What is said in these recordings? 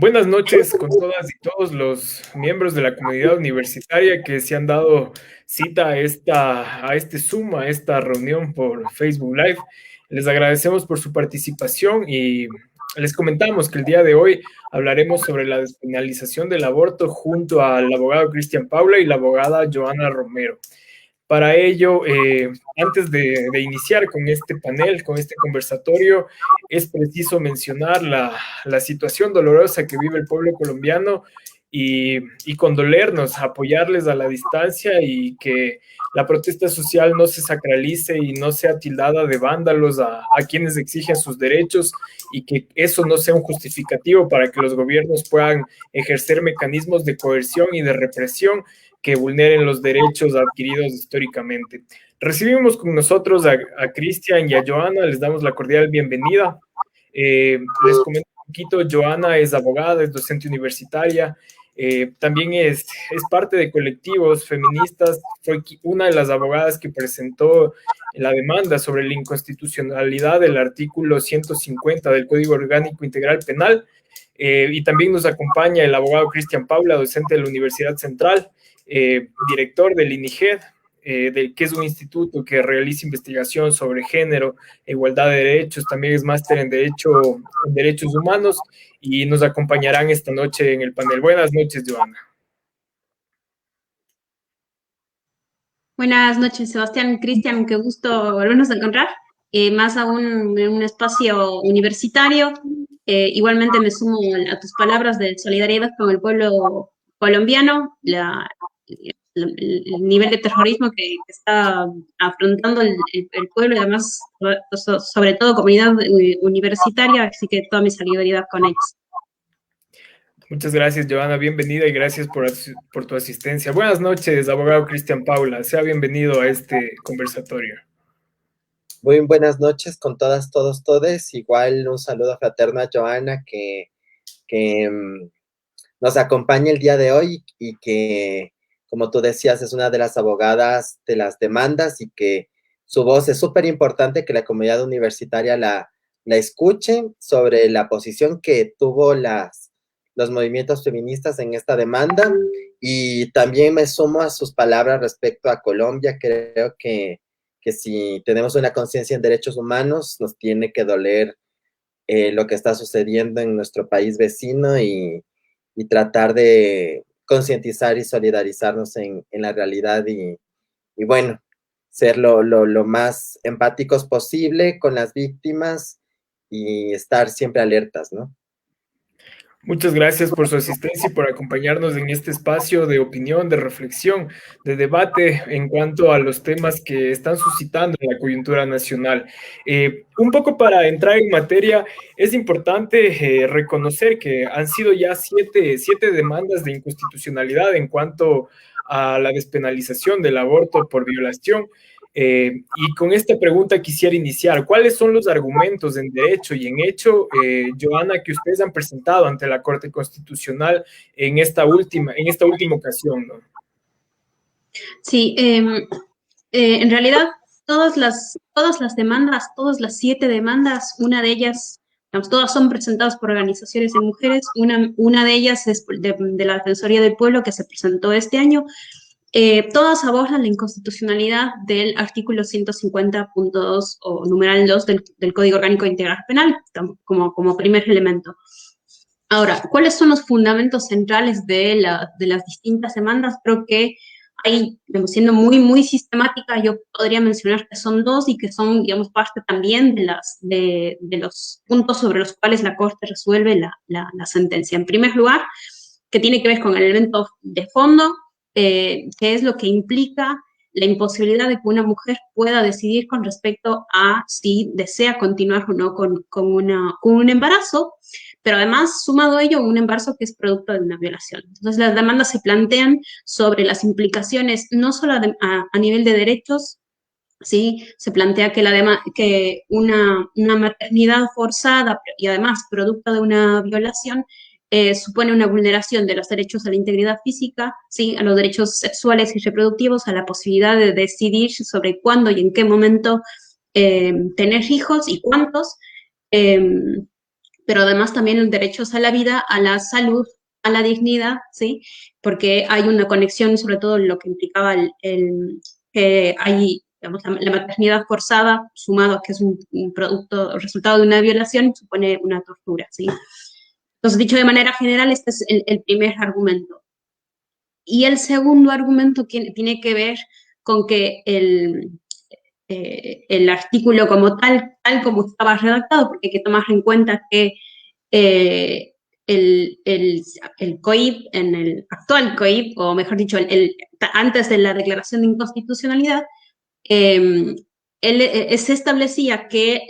Buenas noches con todas y todos los miembros de la comunidad universitaria que se han dado cita a este Zoom, a esta reunión por Facebook Live. Les agradecemos por su participación y les comentamos que el día de hoy hablaremos sobre la despenalización del aborto junto al abogado Cristian Paula y la abogada Joana Romero. Para ello, antes de iniciar con este panel, con este conversatorio, es preciso mencionar la situación dolorosa que vive el pueblo colombiano y condolernos, apoyarles a la distancia y que la protesta social no se sacralice y no sea tildada de vándalos a quienes exigen sus derechos y que eso no sea un justificativo para que los gobiernos puedan ejercer mecanismos de coerción y de represión que vulneren los derechos adquiridos históricamente. Recibimos con nosotros a Cristian y a Joana, les damos la cordial bienvenida. Les comento un poquito, Joana es abogada, es docente universitaria, también es parte de colectivos feministas, fue una de las abogadas que presentó la demanda sobre la inconstitucionalidad del artículo 150 del Código Orgánico Integral Penal, y también nos acompaña el abogado Cristian Paula, docente de la Universidad Central, director del INIGED, que es un instituto que realiza investigación sobre género e igualdad de derechos, también es máster en Derechos Humanos y nos acompañarán esta noche en el panel. Buenas noches, Joana. Buenas noches, Sebastián, Cristian, qué gusto volvernos a encontrar, más aún en un espacio universitario. Igualmente me sumo a tus palabras de solidaridad con el pueblo colombiano, el nivel de terrorismo que está afrontando el pueblo y además, sobre todo, comunidad universitaria, así que toda mi solidaridad con ellos. Muchas gracias, Joana. Bienvenida y gracias por tu asistencia. Buenas noches, abogado Cristian Paula. Sea bienvenido a este conversatorio. Muy buenas noches con todas, todos, todes. Igual un saludo fraterno a Joana que nos acompaña el día de hoy y que, como tú decías, es una de las abogadas de las demandas y que su voz es súper importante que la comunidad universitaria la escuche sobre la posición que tuvo los movimientos feministas en esta demanda. Y también me sumo a sus palabras respecto a Colombia. Creo que si tenemos una conciencia en derechos humanos, nos tiene que doler lo que está sucediendo en nuestro país vecino y tratar de concientizar y solidarizarnos en la realidad y bueno, ser lo más empáticos posible con las víctimas y estar siempre alertas, ¿no? Muchas gracias por su asistencia y por acompañarnos en este espacio de opinión, de reflexión, de debate en cuanto a los temas que están suscitando en la coyuntura nacional. Un poco para entrar en materia, es importante reconocer que han sido ya siete demandas de inconstitucionalidad en cuanto a la despenalización del aborto por violación. Y con esta pregunta quisiera iniciar. ¿Cuáles son los argumentos en derecho y en hecho, Joana, que ustedes han presentado ante la Corte Constitucional en esta última ocasión, ¿no? Sí, en realidad todas las demandas, todas las 7 demandas, una de ellas, digamos, todas son presentadas por organizaciones de mujeres, una de ellas es de la Defensoría del Pueblo que se presentó este año. Todas abordan la inconstitucionalidad del artículo 150.2 o numeral 2 del Código Orgánico Integral Penal como primer elemento. Ahora, ¿cuáles son los fundamentos centrales de las distintas demandas? Creo que ahí, digamos, siendo muy, muy sistemática, yo podría mencionar que son dos y que son, digamos, parte también de los puntos sobre los cuales la Corte resuelve la sentencia. En primer lugar, que tiene que ver con el elemento de fondo, que es lo que implica la imposibilidad de que una mujer pueda decidir con respecto a si desea continuar o no con un embarazo, pero además, sumado a ello, un embarazo que es producto de una violación. Entonces, las demandas se plantean sobre las implicaciones no solo a nivel de derechos, ¿sí? Se plantea que una maternidad forzada y además producto de una violación supone una vulneración de los derechos a la integridad física, ¿sí? A los derechos sexuales y reproductivos, a la posibilidad de decidir sobre cuándo y en qué momento tener hijos y cuántos. pero además también los derechos a la vida, a la salud, a la dignidad, ¿sí? Porque hay una conexión, sobre todo lo que implicaba que hay, digamos, la maternidad forzada, sumado a que es un producto, resultado de una violación, supone una tortura, ¿sí? Entonces, dicho de manera general, este es el primer argumento. Y el segundo argumento tiene que ver con que el artículo como tal como estaba redactado, porque hay que tomar en cuenta que el COIP, en el actual COIP, o mejor dicho, antes de la declaración de inconstitucionalidad, se establecía que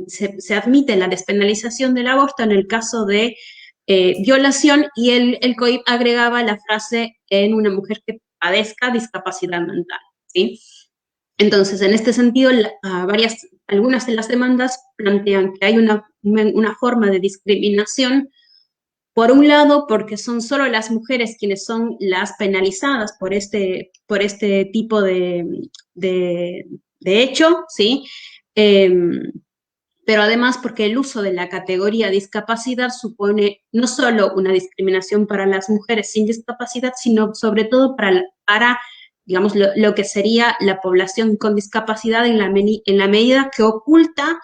se admite la despenalización del aborto en el caso de violación, y el COIP agregaba la frase en una mujer que padezca discapacidad mental, ¿sí? Entonces, en este sentido, algunas de las demandas plantean que hay una forma de discriminación, por un lado, porque son solo las mujeres quienes son las penalizadas por este tipo de hecho, ¿sí? Pero además porque el uso de la categoría discapacidad supone no solo una discriminación para las mujeres sin discapacidad, sino sobre todo para digamos, lo que sería la población con discapacidad en la medida que oculta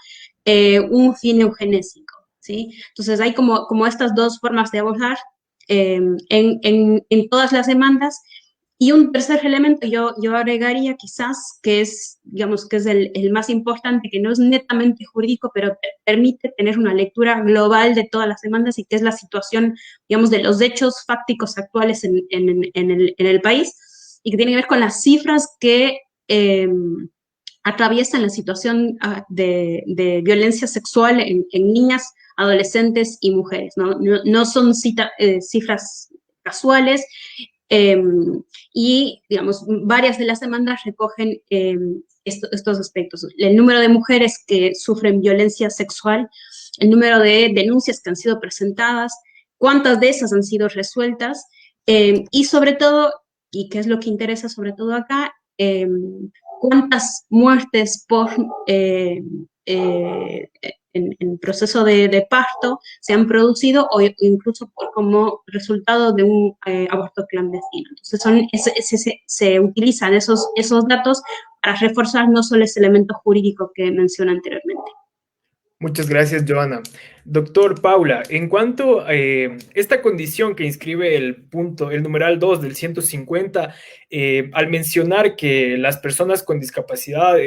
un fin eugenésico, ¿sí? Entonces hay como estas dos formas de abordar en todas las demandas. Y un tercer elemento yo agregaría quizás, que es, digamos, que es el más importante, que no es netamente jurídico, pero permite tener una lectura global de todas las demandas, y que es la situación, digamos, de los hechos fácticos actuales en el país, y que tiene que ver con las cifras que atraviesan la situación de violencia sexual en niñas, adolescentes y mujeres, ¿no? No son cifras casuales. Y, digamos, varias de las demandas recogen estos aspectos. El número de mujeres que sufren violencia sexual, el número de denuncias que han sido presentadas, cuántas de esas han sido resueltas, y sobre todo, y qué es lo que interesa sobre todo acá, cuántas muertes por en proceso de parto se han producido, o incluso como resultado de un aborto clandestino. Entonces se utilizan esos datos para reforzar no solo ese elemento jurídico que mencioné anteriormente. Muchas gracias, Joana. Doctor Paula, en cuanto a esta condición que inscribe el numeral 2 del 150, al mencionar que las personas con discapacidad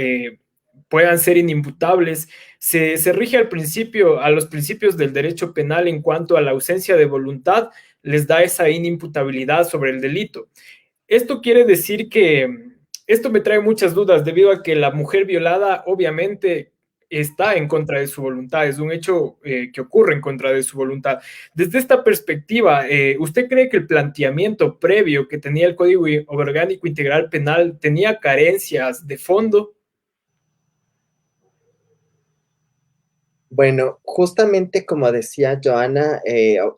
puedan ser inimputables, se rige a los principios del derecho penal en cuanto a la ausencia de voluntad, les da esa inimputabilidad sobre el delito. Esto quiere decir que esto me trae muchas dudas debido a que la mujer violada obviamente está en contra de su voluntad, es un hecho que ocurre en contra de su voluntad. Desde esta perspectiva, ¿usted cree que el planteamiento previo que tenía el Código Orgánico Integral Penal tenía carencias de fondo? Bueno, justamente como decía Joana,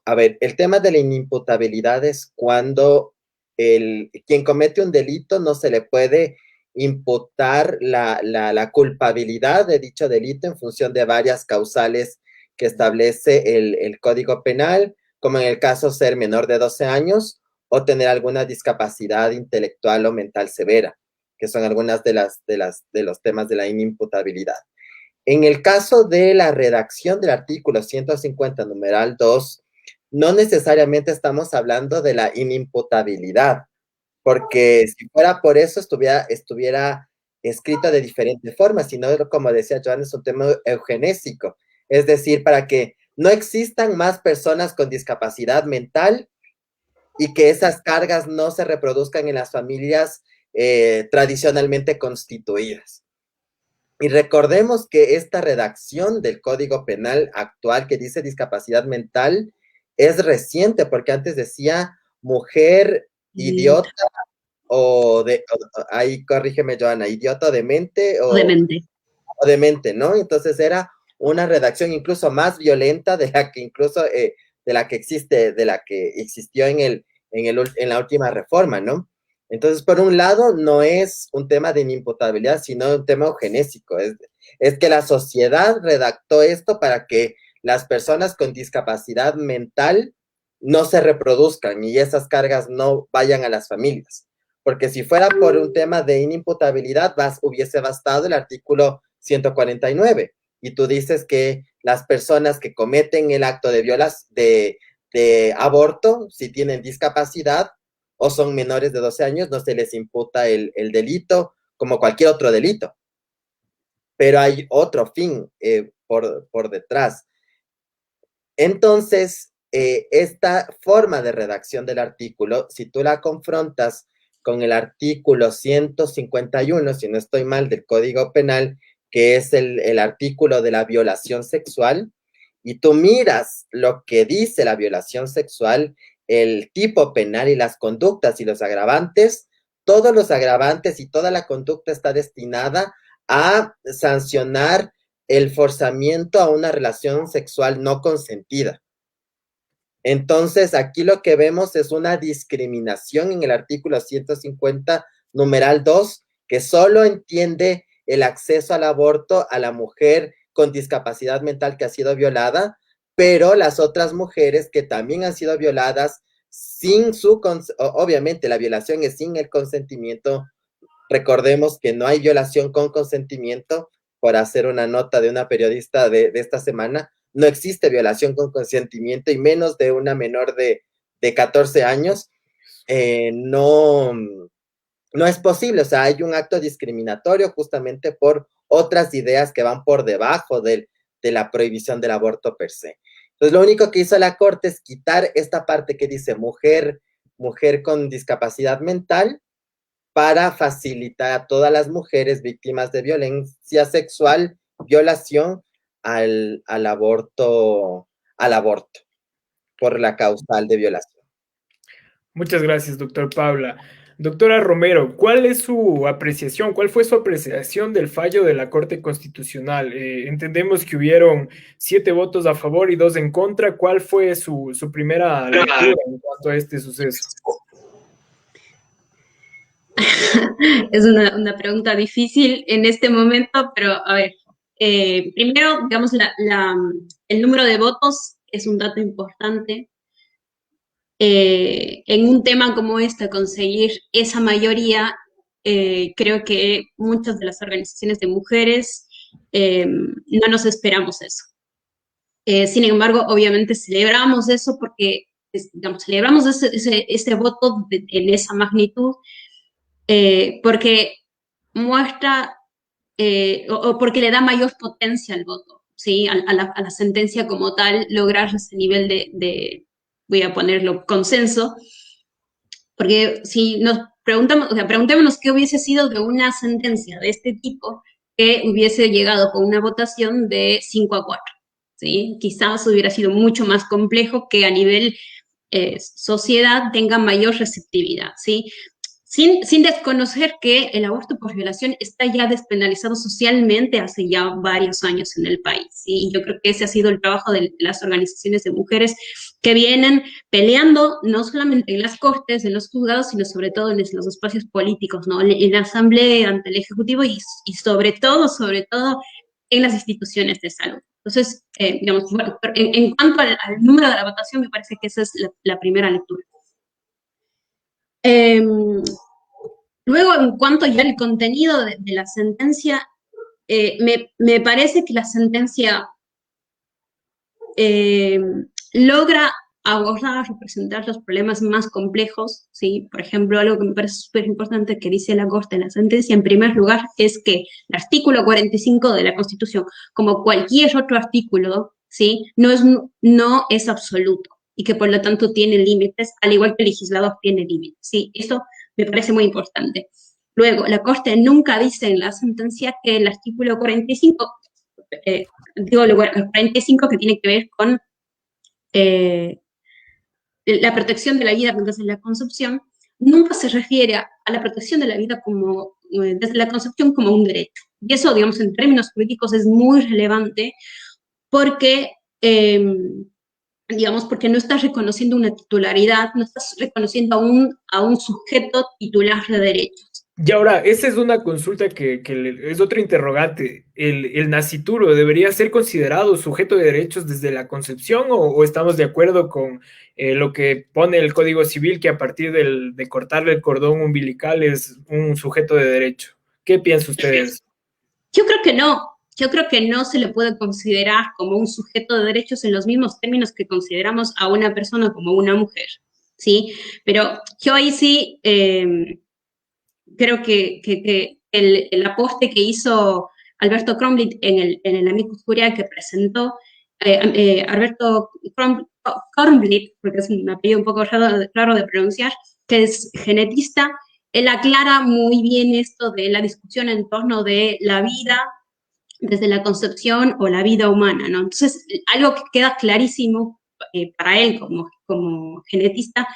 a ver, el tema de la inimputabilidad es cuando quien comete un delito no se le puede imputar la culpabilidad de dicho delito en función de varias causales que establece el Código Penal, como en el caso ser menor de 12 años o tener alguna discapacidad intelectual o mental severa, que son algunas de los temas de la inimputabilidad. En el caso de la redacción del artículo 150, numeral 2, no necesariamente estamos hablando de la inimputabilidad, porque si fuera por eso estuviera escrito de diferente forma, sino, como decía Joan, es un tema eugenésico, es decir, para que no existan más personas con discapacidad mental y que esas cargas no se reproduzcan en las familias tradicionalmente constituidas. Y recordemos que esta redacción del Código Penal actual que dice discapacidad mental es reciente, porque antes decía mujer idiota ahí corrígeme, Joana, idiota o demente o demente, ¿no? Entonces era una redacción incluso más violenta de la que existió en la última reforma, ¿no? Entonces, por un lado, no es un tema de inimputabilidad, sino un tema eugenésico. Es que la sociedad redactó esto para que las personas con discapacidad mental no se reproduzcan y esas cargas no vayan a las familias. Porque si fuera por un tema de inimputabilidad, hubiese bastado el artículo 149. Y tú dices que las personas que cometen el acto de aborto, si tienen discapacidad o son menores de 12 años, no se les imputa el delito como cualquier otro delito. Pero hay otro fin por detrás. Entonces, esta forma de redacción del artículo, si tú la confrontas con el artículo 151, si no estoy mal, del Código Penal, que es el artículo de la violación sexual, y tú miras lo que dice la violación sexual, el tipo penal y las conductas y los agravantes, todos los agravantes y toda la conducta está destinada a sancionar el forzamiento a una relación sexual no consentida. Entonces, aquí lo que vemos es una discriminación en el artículo 150, numeral 2, que solo entiende el acceso al aborto a la mujer con discapacidad mental que ha sido violada, pero las otras mujeres que también han sido violadas sin obviamente la violación es sin el consentimiento. Recordemos que no hay violación con consentimiento, por hacer una nota de una periodista de esta semana, no existe violación con consentimiento y menos de una menor de 14 años, no es posible. O sea, hay un acto discriminatorio justamente por otras ideas que van por debajo de la prohibición del aborto per se. Entonces, lo único que hizo la Corte es quitar esta parte que dice mujer con discapacidad mental para facilitar a todas las mujeres víctimas de violencia sexual, violación, al aborto por la causal de violación. Muchas gracias, doctor Paula. Doctora Romero, ¿cuál es su apreciación? ¿Cuál fue su apreciación del fallo de la Corte Constitucional? Entendemos que hubieron 7 votos a favor y 2 en contra. ¿Cuál fue su primera lectura en cuanto a este suceso? Es una pregunta difícil en este momento, pero a ver, primero, digamos, el número de votos es un dato importante. En un tema como este, conseguir esa mayoría, creo que muchas de las organizaciones de mujeres no nos esperamos eso. Sin embargo, obviamente celebramos eso porque, digamos, celebramos ese voto en esa magnitud, porque muestra o porque le da mayor potencia al voto, ¿sí? A la sentencia como tal, lograr ese nivel de voy a ponerlo, consenso, porque si nos preguntamos, o sea, preguntémonos qué hubiese sido de una sentencia de este tipo que hubiese llegado con una votación de 5-4, ¿sí? Quizás hubiera sido mucho más complejo que a nivel sociedad tenga mayor receptividad, ¿sí? Sin desconocer que el aborto por violación está ya despenalizado socialmente hace ya varios años en el país, ¿sí? Y yo creo que ese ha sido el trabajo de las organizaciones de mujeres que vienen peleando no solamente en las cortes, en los juzgados, sino sobre todo en los espacios políticos, ¿no? En la asamblea, ante el Ejecutivo y sobre todo en las instituciones de salud. Entonces, digamos, bueno, en cuanto al número de la votación, me parece que esa es la primera lectura. Luego, en cuanto ya al contenido de la sentencia, me parece que la sentencia logra abordar, representar los problemas más complejos, ¿sí? Por ejemplo, algo que me parece súper importante que dice la Corte en la sentencia, en primer lugar, es que el artículo 45 de la Constitución, como cualquier otro artículo, ¿sí? No es absoluto y que por lo tanto tiene límites, al igual que el legislador tiene límites, ¿sí? Eso me parece muy importante. Luego, la Corte nunca dice en la sentencia que el artículo 45, digo, el 45 que tiene que ver con la protección de la vida desde la concepción, nunca se refiere a la protección de la vida como, desde la concepción como un derecho. Y eso, digamos, en términos jurídicos es muy relevante porque, digamos, porque no estás reconociendo una titularidad, no estás reconociendo a un sujeto titular de derechos, Y ahora, esa es una consulta es otro interrogante. ¿El nascituro debería ser considerado sujeto de derechos desde la concepción o estamos de acuerdo con lo que pone el Código Civil, que a partir de cortarle el cordón umbilical es un sujeto de derecho? ¿Qué piensan ustedes? Yo creo que no. Yo creo que no se le puede considerar como un sujeto de derechos en los mismos términos que consideramos a una persona como una mujer, ¿sí? Pero yo ahí sí creo que el aporte que hizo Alberto Kromlich en el Amicus Curiae que presentó, Alberto Kromlich, porque es un apellido un poco raro de pronunciar, que es genetista, él aclara muy bien esto de la discusión en torno de la vida desde la concepción o la vida humana, ¿no? Entonces, algo que queda clarísimo para él como genetista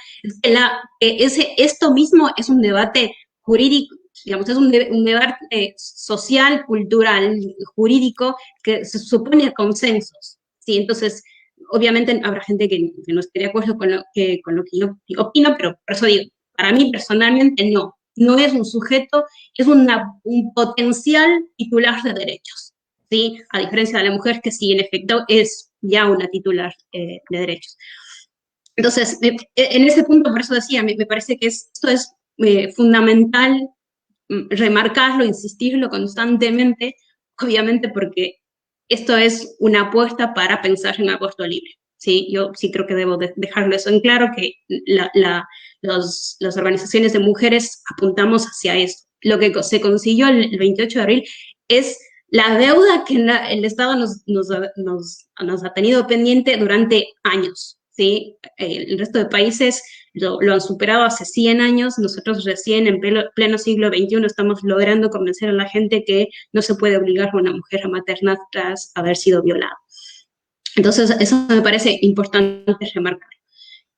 es que esto mismo es un debate jurídico, digamos, es un debate social, cultural, jurídico, que se supone consensos, ¿sí? Entonces, obviamente habrá gente que no esté de acuerdo con lo que yo opino, pero por eso digo, para mí personalmente no es un sujeto, es un potencial titular de derechos, ¿sí? A diferencia de la mujer que sí, en efecto, es ya una titular de derechos. Entonces, en ese punto, por eso decía, me parece que esto es fundamental remarcarlo, insistirlo constantemente, obviamente porque esto es una apuesta para pensar en aborto libre. ¿Sí? Yo sí creo que debo dejarlo eso en claro, que las organizaciones de mujeres apuntamos hacia esto. Lo que se consiguió el 28 de abril es la deuda que el Estado nos ha tenido pendiente durante años. ¿Sí? El resto de países lo han superado hace 100 años, nosotros recién en pleno siglo XXI estamos logrando convencer a la gente que no se puede obligar a una mujer a maternar tras haber sido violada. Entonces, eso me parece importante remarcar.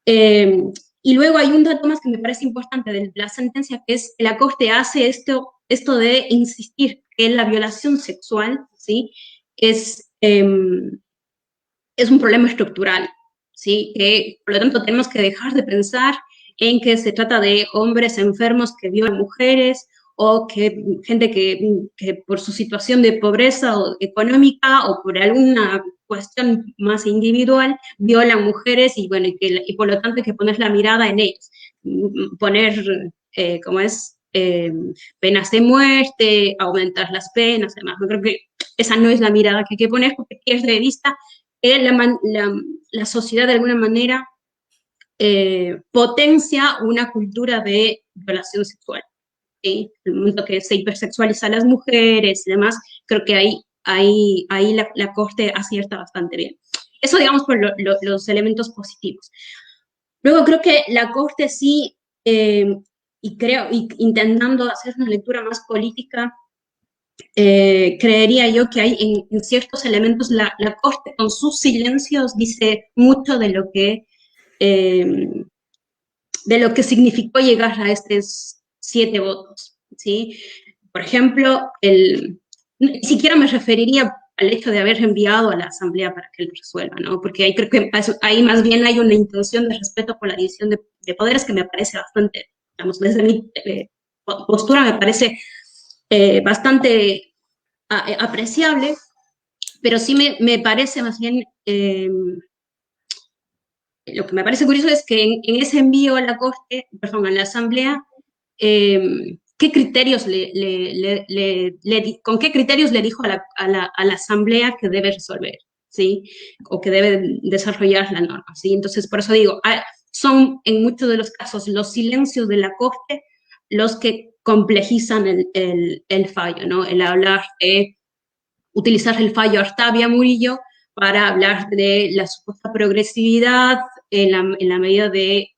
Y luego hay un dato más que me parece importante de la sentencia, que es la Corte hace esto de insistir que la violación sexual, ¿sí? Es un problema estructural, ¿sí? Que, por lo tanto, tenemos que dejar de pensar en que se trata de hombres enfermos que violan mujeres o que gente que por su situación de pobreza o económica o por alguna cuestión más individual violan mujeres y, bueno, y por lo tanto hay que poner la mirada en ellos, poner, como es, penas de muerte, aumentar las penas, además. Yo creo que esa no es la mirada que hay que poner porque pierde de vista que la sociedad de alguna manera potencia una cultura de violación sexual. ¿Sí? El momento que se hipersexualiza a las mujeres y demás, creo que ahí la Corte acierta bastante bien. Eso, digamos, por los elementos positivos. Luego creo que la Corte sí, intentando hacer una lectura más política, creería yo que hay en ciertos elementos, la Corte con sus silencios dice mucho de lo que significó llegar a estos 7 votos, ¿sí? Por ejemplo, ni siquiera me referiría al hecho de haber enviado a la Asamblea para que lo resuelva, ¿no? Porque ahí creo que ahí más bien hay una intención de respeto por la división de poderes que me parece bastante, digamos, desde mi postura me parece bastante apreciable, pero sí me parece más bien, lo que me parece curioso es que en ese envío a la Corte, perdón, a la Asamblea, ¿qué criterios con qué criterios le dijo a la Asamblea que debe resolver, ¿sí? O que debe desarrollar la norma, ¿sí? Entonces, por eso digo, son en muchos de los casos los silencios de la Corte los que complejizan el fallo, ¿no? El hablar de utilizar el fallo Artavia Murillo para hablar de la supuesta progresividad en la medida de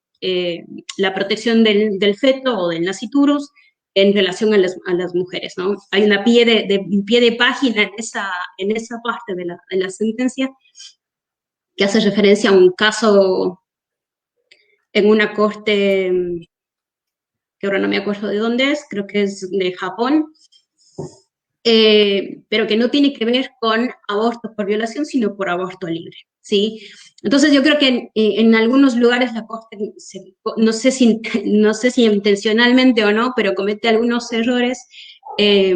la protección del feto o del nasciturus en relación a las mujeres, ¿no? Hay una pie de página en esa parte de la sentencia que hace referencia a un caso en una corte que ahora no me acuerdo de dónde es, creo que es de Japón, pero que no tiene que ver con aborto por violación, sino por aborto libre, ¿sí? Entonces yo creo que en algunos lugares la Corte, no sé si intencionalmente o no, pero comete algunos errores eh,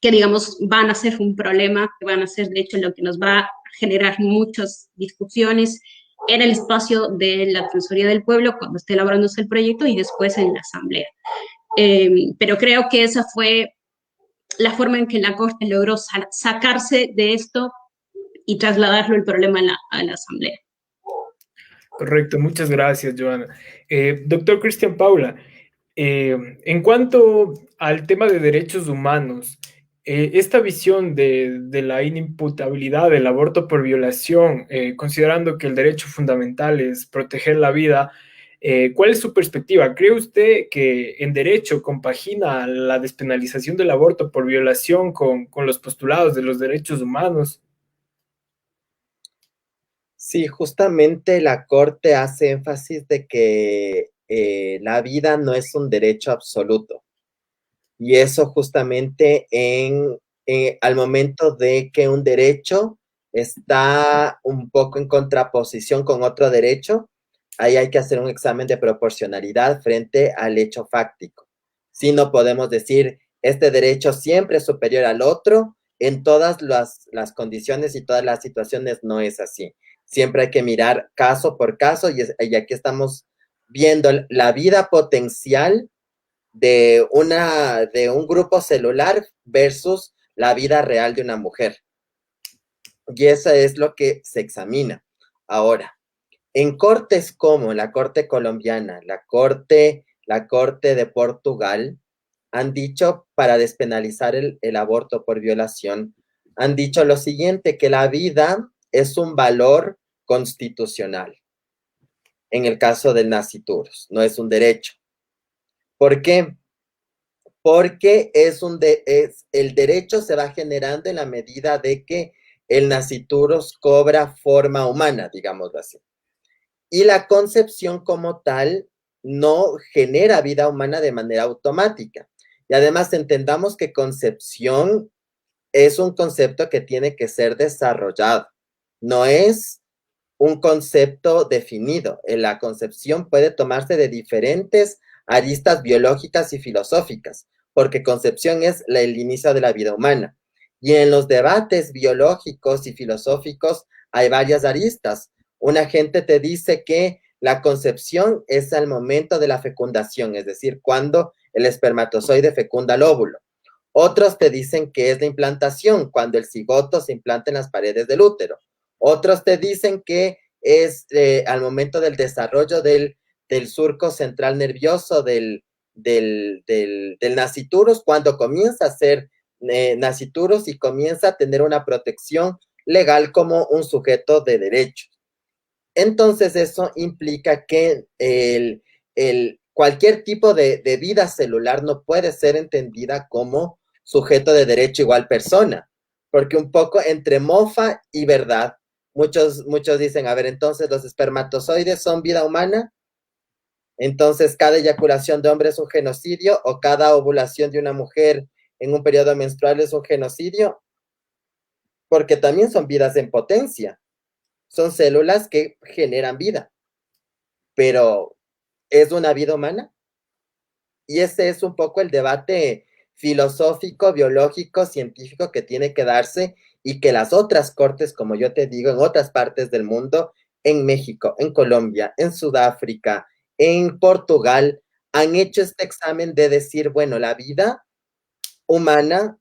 que, digamos, van a ser un problema, que van a ser, de hecho, lo que nos va a generar muchas discusiones en el espacio de la Defensoría del Pueblo cuando esté elaborándose el proyecto y después en la Asamblea. Pero creo que esa fue la forma en que la Corte logró sacarse de esto y trasladarlo el problema a la Asamblea. Correcto, muchas gracias, Joana. Doctor Cristian Paula, en cuanto al tema de derechos humanos, esta visión de la inimputabilidad del aborto por violación, considerando que el derecho fundamental es proteger la vida, ¿cuál es su perspectiva? ¿Cree usted que en derecho compagina la despenalización del aborto por violación con los postulados de los derechos humanos? Sí, justamente la Corte hace énfasis de que la vida no es un derecho absoluto. Y eso justamente al momento de que un derecho está un poco en contraposición con otro derecho, ahí hay que hacer un examen de proporcionalidad frente al hecho fáctico. Si no podemos decir, este derecho siempre es superior al otro, en todas las condiciones y todas las situaciones no es así. Siempre hay que mirar caso por caso y aquí estamos viendo la vida potencial de un grupo celular versus la vida real de una mujer. Y eso es lo que se examina. Ahora, en cortes como la Corte colombiana, la Corte de Portugal, han dicho para despenalizar el aborto por violación, han dicho lo siguiente, que la vida es un valor constitucional. En el caso del nasciturus, no es un derecho. ¿Por qué? Porque el derecho se va generando en la medida de que el nasciturus cobra forma humana, digámoslo así. Y la concepción como tal no genera vida humana de manera automática. Y además entendamos que concepción es un concepto que tiene que ser desarrollado. No es un concepto definido. La concepción puede tomarse de diferentes aristas biológicas y filosóficas, porque concepción es el inicio de la vida humana. Y en los debates biológicos y filosóficos hay varias aristas. Una gente te dice que la concepción es al momento de la fecundación, es decir, cuando el espermatozoide fecunda el óvulo. Otros te dicen que es la implantación, cuando el cigoto se implanta en las paredes del útero. Otros te dicen que es al momento del desarrollo del surco central nervioso del nasciturus, cuando comienza a ser nasciturus y comienza a tener una protección legal como un sujeto de derechos. Entonces eso implica que cualquier tipo de vida celular no puede ser entendida como sujeto de derecho igual persona, porque un poco entre mofa y verdad, muchos dicen, a ver, entonces los espermatozoides son vida humana, entonces cada eyaculación de hombre es un genocidio o cada ovulación de una mujer en un periodo menstrual es un genocidio, porque también son vidas en potencia, son células que generan vida, pero ¿es una vida humana? Y ese es un poco el debate filosófico, biológico, científico que tiene que darse y que las otras cortes, como yo te digo, en otras partes del mundo, en México, en Colombia, en Sudáfrica, en Portugal, han hecho este examen de decir, bueno, la vida humana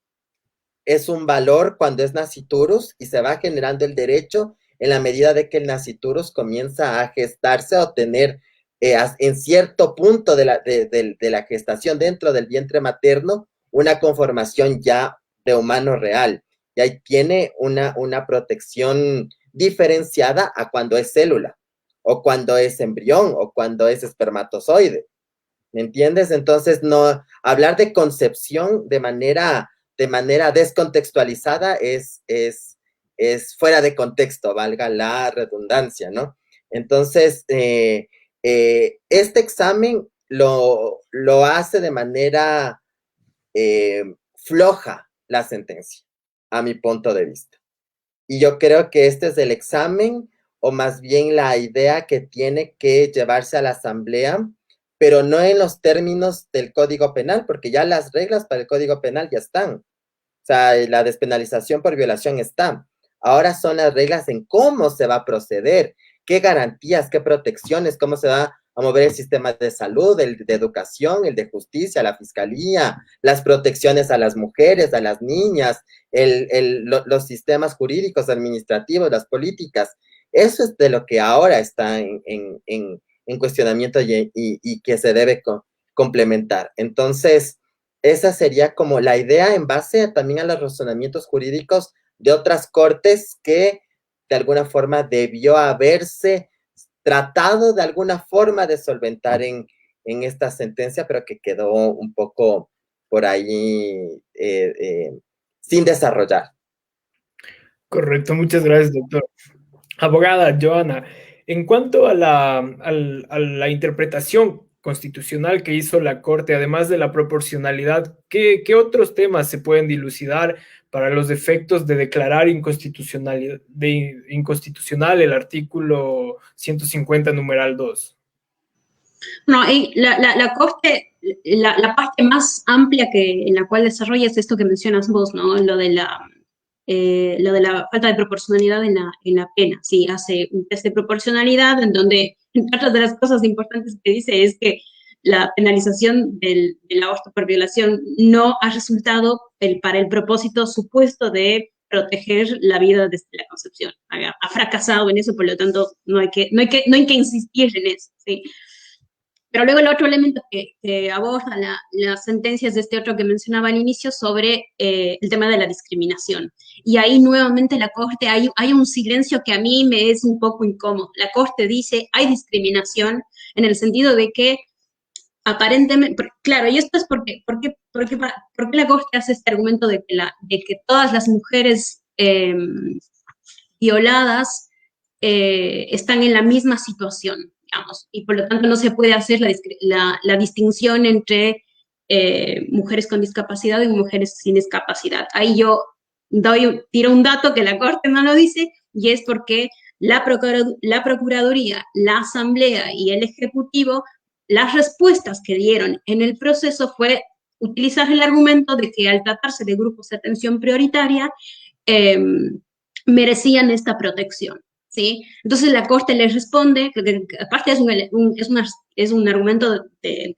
es un valor cuando es nasciturus y se va generando el derecho en la medida de que el nasciturus comienza a gestarse o tener en cierto punto de la gestación dentro del vientre materno una conformación ya de humano real. Y ahí tiene una protección diferenciada a cuando es célula, o cuando es embrión, o cuando es espermatozoide. ¿Me entiendes? Entonces, no, hablar de concepción de manera descontextualizada es fuera de contexto, valga la redundancia, ¿no? Entonces, este examen lo hace de manera floja, la sentencia, a mi punto de vista. Y yo creo que este es el examen, o más bien la idea que tiene que llevarse a la Asamblea, pero no en los términos del Código Penal, porque ya las reglas para el Código Penal ya están. O sea, la despenalización por violación está. Ahora son las reglas en cómo se va a proceder, qué garantías, qué protecciones, cómo se va a mover el sistema de salud, el de educación, el de justicia, la fiscalía, las protecciones a las mujeres, a las niñas, los sistemas jurídicos, administrativos, las políticas. Eso es de lo que ahora está en cuestionamiento y que se debe complementar. Entonces, esa sería como la idea en base también a los razonamientos jurídicos de otras cortes que de alguna forma debió haberse tratado de alguna forma de solventar en esta sentencia, pero que quedó un poco por ahí sin desarrollar. Correcto, muchas gracias, doctor. Abogada Joana, en cuanto a la interpretación constitucional que hizo la Corte, además de la proporcionalidad, ¿qué otros temas se pueden dilucidar para los efectos de declarar inconstitucional el artículo 150, numeral 2? No, la Corte, la parte más amplia en la cual desarrolla es esto que mencionas vos, ¿no? Lo de la falta de proporcionalidad en la pena. Sí, hace un test de proporcionalidad en donde, entre otras de las cosas importantes que dice es que la penalización del aborto por violación no ha resultado para el propósito supuesto de proteger la vida desde la concepción. Ha fracasado en eso, por lo tanto, no hay que insistir en eso, ¿sí? Pero luego el otro elemento que aborda las sentencias de este otro que mencionaba al inicio sobre el tema de la discriminación. Y ahí nuevamente la Corte, hay un silencio que a mí me es un poco incómodo. La Corte dice, hay discriminación en el sentido de que aparentemente, claro, y esto es porque la Corte hace este argumento de que todas las mujeres violadas están en la misma situación, digamos, y por lo tanto no se puede hacer la distinción entre mujeres con discapacidad y mujeres sin discapacidad. Ahí yo tiro un dato que la Corte no lo dice, y es porque la Procuraduría, la Asamblea y el Ejecutivo, las respuestas que dieron en el proceso fue utilizar el argumento de que al tratarse de grupos de atención prioritaria, merecían esta protección, ¿sí? Entonces la Corte les responde, que aparte es un argumento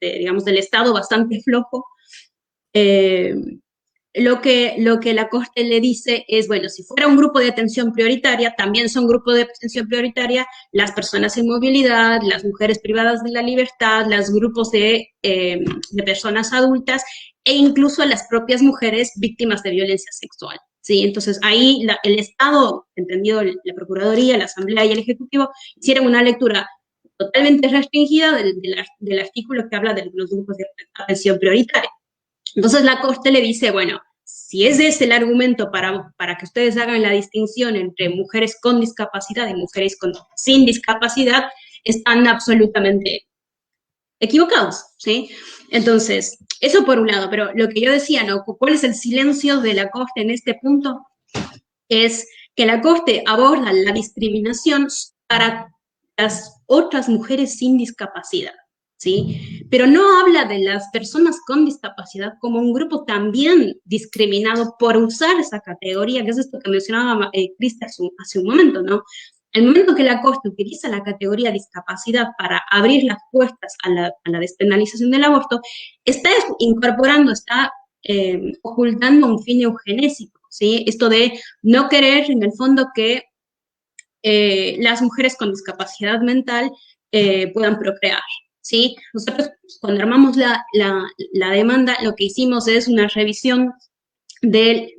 digamos, del Estado bastante flojo. Lo que la Corte le dice es, bueno, si fuera un grupo de atención prioritaria, también son grupos de atención prioritaria las personas en movilidad, las mujeres privadas de la libertad, los grupos de personas adultas e incluso las propias mujeres víctimas de violencia sexual. ¿Sí? Entonces ahí el Estado, entendido la Procuraduría, la Asamblea y el Ejecutivo, hicieron una lectura totalmente restringida del artículo que habla de los grupos de atención prioritaria. Entonces la Corte le dice, bueno, si ese es el argumento para que ustedes hagan la distinción entre mujeres con discapacidad y mujeres sin discapacidad, están absolutamente equivocados, ¿sí? Entonces, eso por un lado, pero lo que yo decía, ¿no? ¿Cuál es el silencio de la Corte en este punto? Es que la Corte aborda la discriminación para las otras mujeres sin discapacidad, ¿sí? Pero no habla de las personas con discapacidad como un grupo también discriminado por usar esa categoría, que es esto que mencionaba Crista hace un momento, ¿no? El momento que la Corte utiliza la categoría discapacidad para abrir las puertas a la despenalización del aborto, está incorporando, está ocultando un fin eugenésico, ¿sí? Esto de no querer, en el fondo, que las mujeres con discapacidad mental puedan procrear, ¿sí? Nosotros, cuando armamos la demanda, lo que hicimos es una revisión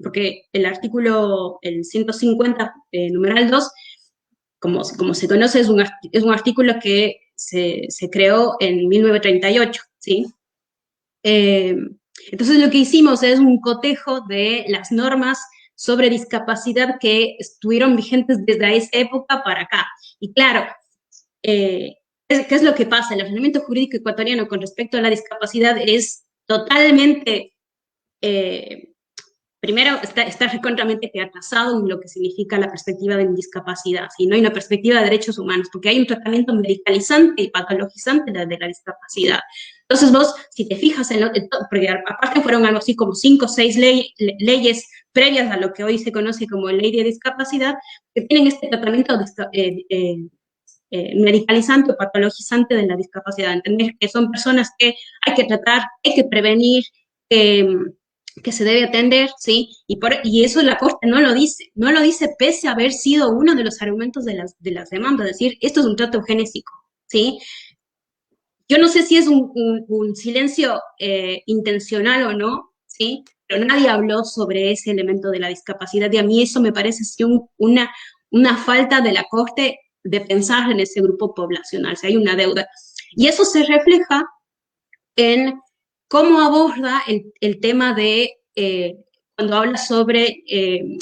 porque el artículo, el 150, numeral 2, como se conoce, es un artículo que se creó en 1938, ¿sí? Entonces lo que hicimos es un cotejo de las normas sobre discapacidad que estuvieron vigentes desde esa época para acá. Y claro, ¿qué es lo que pasa? El ordenamiento jurídico ecuatoriano con respecto a la discapacidad es totalmente primero, está recontramente atrasado en lo que significa la perspectiva de discapacidad, ¿sí? No hay una perspectiva de derechos humanos, porque hay un tratamiento medicalizante y patologizante de la discapacidad. Entonces vos, si te fijas porque aparte fueron algo así como 5 o 6 leyes previas a lo que hoy se conoce como ley de discapacidad, que tienen este tratamiento medicalizante o patologizante de la discapacidad. Entender que son personas que hay que tratar, hay que prevenir, que se debe atender, ¿sí? Y eso la Corte no lo dice pese a haber sido uno de los argumentos de las demandas, es decir, esto es un trato eugenésico, ¿sí? Yo no sé si es un silencio intencional o no, ¿sí? Pero nadie habló sobre ese elemento de la discapacidad y a mí eso me parece sí, una falta de la Corte de pensar en ese grupo poblacional, si hay una deuda. Y eso se refleja en cómo aborda el tema de cuando habla sobre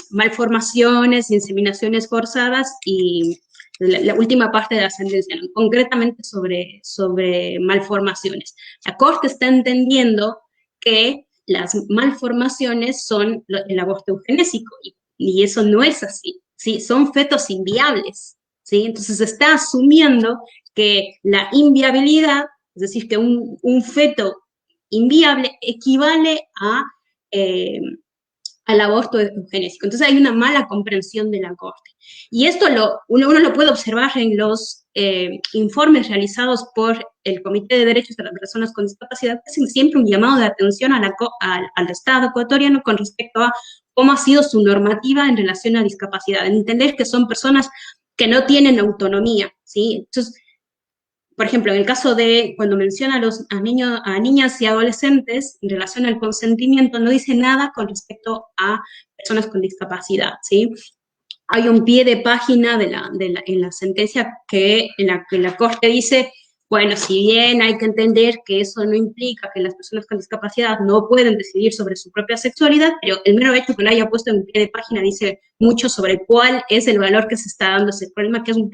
malformaciones, inseminaciones forzadas y la última parte de la sentencia, ¿no? Concretamente sobre malformaciones. La Corte está entendiendo que las malformaciones son el aborto eugenésico y eso no es así, ¿sí? Son fetos inviables, ¿sí? Entonces está asumiendo que la inviabilidad, es decir, que un feto inviable equivale al aborto eugenésico. Entonces hay una mala comprensión de la Corte. Y esto uno lo puede observar en los informes realizados por el Comité de Derechos de las Personas con Discapacidad, que hacen siempre un llamado de atención al Estado ecuatoriano con respecto a cómo ha sido su normativa en relación a discapacidad, en entender que son personas que no tienen autonomía, ¿sí? Entonces, por ejemplo, en el caso de cuando menciona a niñas y adolescentes en relación al consentimiento, no dice nada con respecto a personas con discapacidad, ¿sí? Hay un pie de página en la sentencia en la que la Corte dice, bueno, si bien hay que entender que eso no implica que las personas con discapacidad no pueden decidir sobre su propia sexualidad, pero el mero hecho que lo haya puesto en un pie de página dice mucho sobre cuál es el valor que se está dando a ese problema, que es un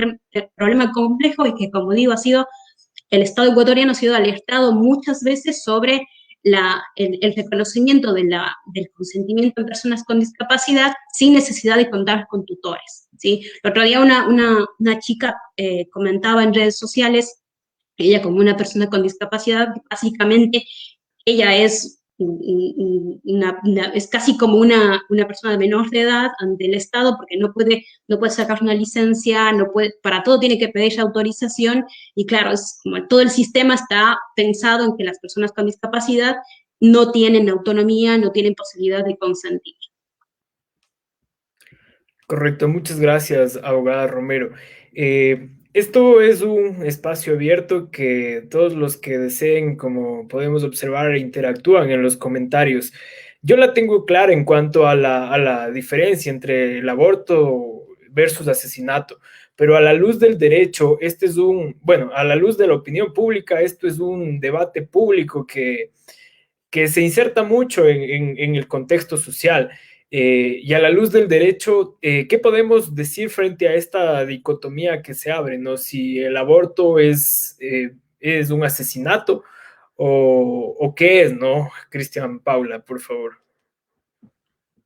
problema complejo y que, como digo, el Estado ecuatoriano ha sido alertado muchas veces sobre el reconocimiento del consentimiento en personas con discapacidad sin necesidad de contar con tutores, ¿sí? El otro día una chica comentaba en redes sociales, ella como una persona con discapacidad, básicamente ella es es casi como una persona de menor de edad ante el Estado porque no puede sacar una licencia, para todo tiene que pedir autorización y claro, es como todo el sistema está pensado en que las personas con discapacidad no tienen autonomía, no tienen posibilidad de consentir. Correcto, muchas gracias, abogada Romero. Esto es un espacio abierto que todos los que deseen, como podemos observar, interactúan en los comentarios. Yo la tengo clara en cuanto a la diferencia entre el aborto versus asesinato, pero a la luz del derecho, bueno, a la luz de la opinión pública, esto es un debate público que se inserta mucho en el contexto social. Y a la luz del derecho, ¿qué podemos decir frente a esta dicotomía que se abre, ¿no? Si el aborto es un asesinato o qué es, ¿no? Cristian Paula, por favor.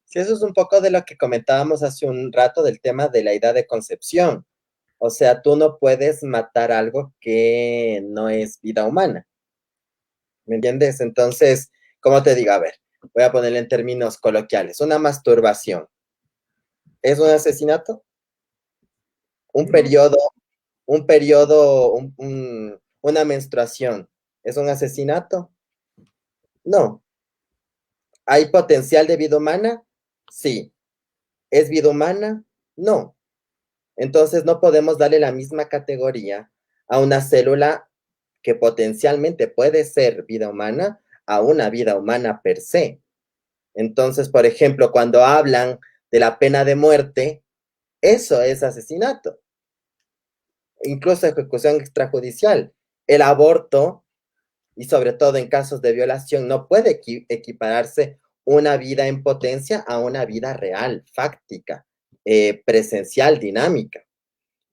Sí, eso es un poco de lo que comentábamos hace un rato del tema de la edad de concepción. O sea, tú no puedes matar algo que no es vida humana. ¿Me entiendes? Entonces, ¿cómo te digo? A ver, voy a ponerle en términos coloquiales. Una masturbación. ¿Es un asesinato? Un periodo, una menstruación. ¿Es un asesinato? No. ¿Hay potencial de vida humana? Sí. ¿Es vida humana? No. Entonces no podemos darle la misma categoría a una célula que potencialmente puede ser vida humana a una vida humana per se. Entonces, por ejemplo, cuando hablan de la pena de muerte, eso es asesinato, incluso ejecución extrajudicial. El aborto, y sobre todo en casos de violación, no puede equipararse una vida en potencia a una vida real, fáctica, presencial, dinámica.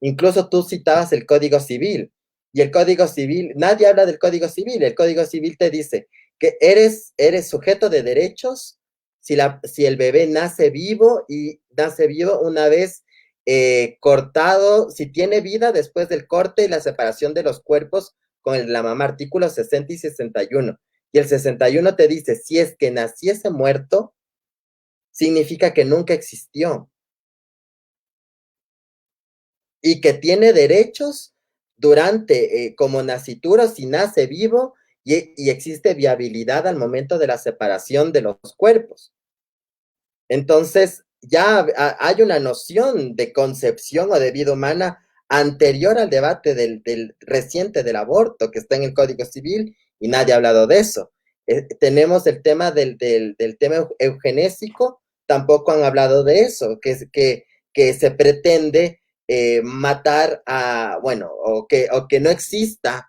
Incluso tú citabas el Código Civil, y el Código Civil, nadie habla del Código Civil, el Código Civil te dice que eres sujeto de derechos si el bebé nace vivo y nace vivo una vez cortado, si tiene vida después del corte y la separación de los cuerpos con la mamá, artículos 60 y 61. Y el 61 te dice, si es que naciese muerto, significa que nunca existió. Y que tiene derechos durante, como nacitura, si nace vivo, y existe viabilidad al momento de la separación de los cuerpos. Entonces, ya hay una noción de concepción o de vida humana anterior al debate del reciente del aborto, que está en el Código Civil, y nadie ha hablado de eso. Tenemos el tema del tema eugenésico, tampoco han hablado de eso, que se pretende matar a, bueno, o que no existan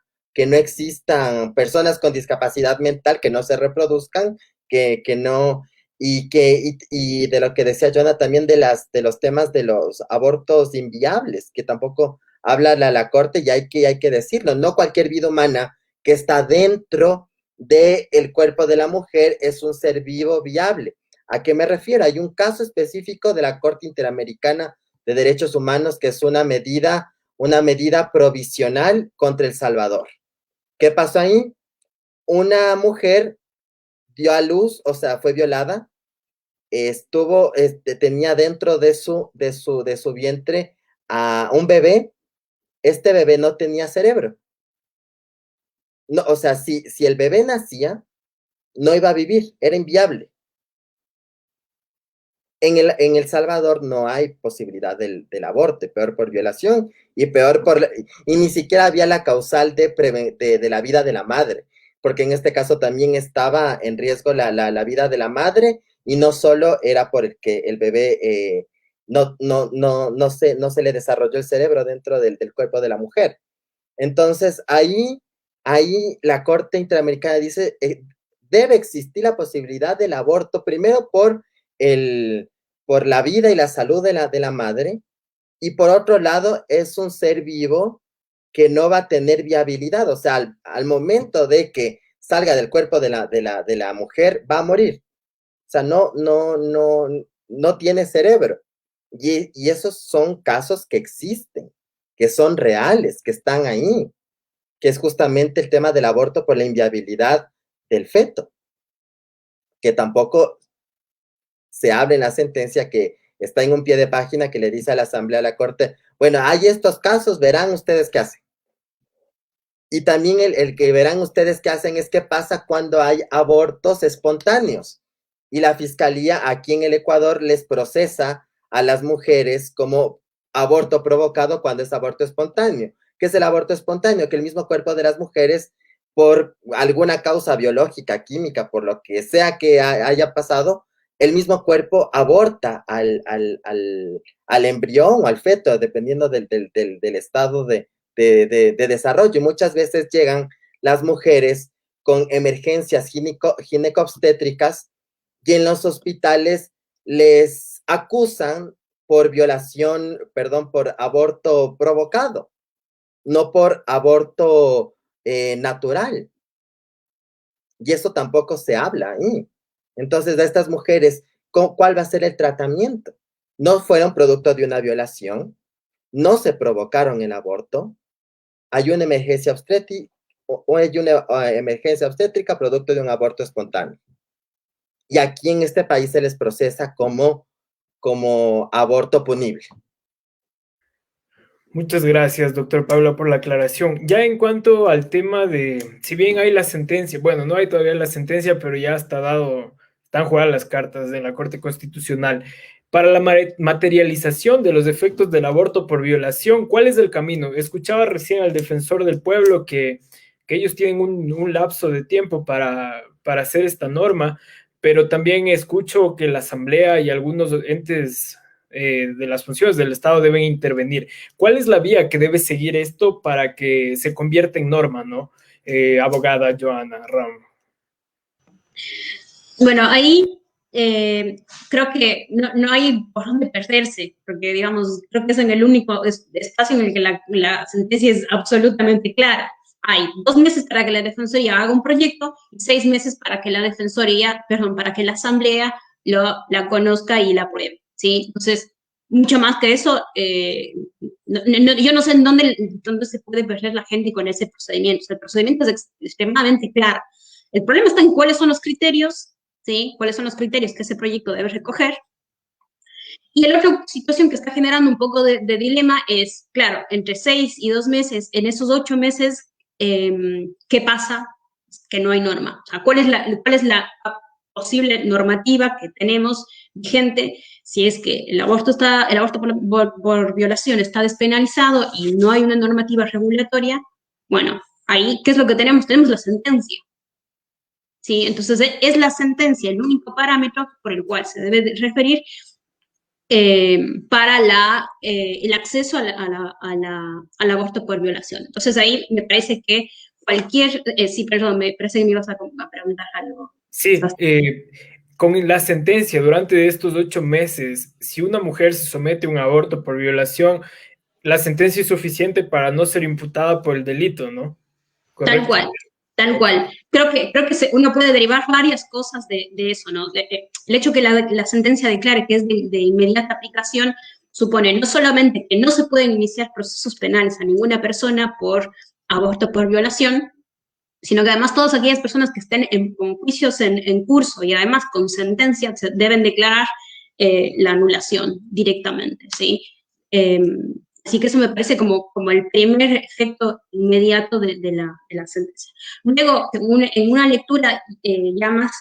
personas con discapacidad mental que no se reproduzcan, que no, y de lo que decía Jonah también de los temas de los abortos inviables, que tampoco habla la Corte, y hay que decirlo, no cualquier vida humana que está dentro del cuerpo de la mujer es un ser vivo viable. ¿A qué me refiero? Hay un caso específico de la Corte Interamericana de Derechos Humanos que es una medida provisional contra El Salvador. ¿Qué pasó ahí? Una mujer dio a luz, o sea, fue violada, tenía dentro de su vientre a un bebé. Este bebé no tenía cerebro. No, o sea, si el bebé nacía, no iba a vivir, era inviable. En El Salvador no hay posibilidad del aborto, peor por violación y peor y ni siquiera había la causal de la vida de la madre, porque en este caso también estaba en riesgo la vida de la madre, y no solo era porque el bebé no se le desarrolló el cerebro dentro del cuerpo de la mujer. Entonces, ahí la Corte Interamericana dice, debe existir la posibilidad del aborto, primero por la vida y la salud de la madre, y por otro lado, es un ser vivo que no va a tener viabilidad, o sea, al momento de que salga del cuerpo de la mujer, va a morir. O sea, no tiene cerebro. Y esos son casos que existen, que son reales, que están ahí, que es justamente el tema del aborto por la inviabilidad del feto, que tampoco se habla en la sentencia, que está en un pie de página que le dice a la Asamblea, a la Corte, bueno, hay estos casos, verán ustedes qué hacen. Y también el que verán ustedes qué hacen es qué pasa cuando hay abortos espontáneos. Y la Fiscalía aquí en el Ecuador les procesa a las mujeres como aborto provocado cuando es aborto espontáneo. ¿Qué es el aborto espontáneo? Que el mismo cuerpo de las mujeres, por alguna causa biológica, química, por lo que sea que haya pasado, el mismo cuerpo aborta al embrión o al feto, dependiendo del estado de desarrollo. Y muchas veces llegan las mujeres con emergencias ginecobstétricas, y en los hospitales les acusan por por aborto provocado, no por aborto natural. Y eso tampoco se habla ahí. Entonces, de estas mujeres, ¿cuál va a ser el tratamiento? No fueron producto de una violación, no se provocaron el aborto, hay una emergencia obstétrica o hay una emergencia obstétrica producto de un aborto espontáneo. Y aquí en este país se les procesa como aborto punible. Muchas gracias, doctor Pablo, por la aclaración. Ya en cuanto al tema de, si bien hay la sentencia, bueno, no hay todavía la sentencia, pero ya están jugadas las cartas de la Corte Constitucional. Para la materialización de los efectos del aborto por violación, ¿cuál es el camino? Escuchaba recién al defensor del pueblo que ellos tienen un lapso de tiempo para hacer esta norma, pero también escucho que la Asamblea y algunos entes de las funciones del Estado deben intervenir. ¿Cuál es la vía que debe seguir esto para que se convierta en norma, ¿no? Abogada Joana Ram. Bueno, ahí creo que no hay por dónde perderse, porque digamos, creo que es en el único espacio en el que la sentencia es absolutamente clara. Hay 2 meses para que la Defensoría haga un proyecto y 6 meses para que la Defensoría, para que la Asamblea la conozca y la apruebe, ¿sí? Entonces, mucho más que eso, yo no sé en dónde se puede perder la gente con ese procedimiento. O sea, el procedimiento es extremadamente claro. El problema está en cuáles son los criterios, ¿sí? ¿Cuáles son los criterios que ese proyecto debe recoger? Y la otra situación que está generando un poco de dilema es, claro, entre 6 y 2 meses, en esos 8 meses, ¿qué pasa? Que no hay norma. O sea, ¿cuál es la posible normativa que tenemos vigente si es que el aborto por violación está despenalizado y no hay una normativa regulatoria? Bueno, ahí, ¿qué es lo que tenemos? Tenemos la sentencia. ¿Sí? Entonces, es la sentencia el único parámetro por el cual se debe referir para el acceso al aborto por violación. Entonces ahí me parece que sí, perdón, me parece que me ibas a preguntar algo. Sí, con la sentencia durante estos 8 meses, si una mujer se somete a un aborto por violación, la sentencia es suficiente para no ser imputada por el delito, ¿no? Tal ¿Correcto? cual, tal cual. Creo que uno puede derivar varias cosas de eso, ¿no? El hecho que la sentencia declare que es de inmediata aplicación supone no solamente que no se pueden iniciar procesos penales a ninguna persona por aborto por violación, sino que además todas aquellas personas que estén con juicios en curso y además con sentencia deben declarar la anulación directamente, ¿sí? Así que eso me parece como el primer efecto inmediato de la sentencia. Luego, en una lectura ya más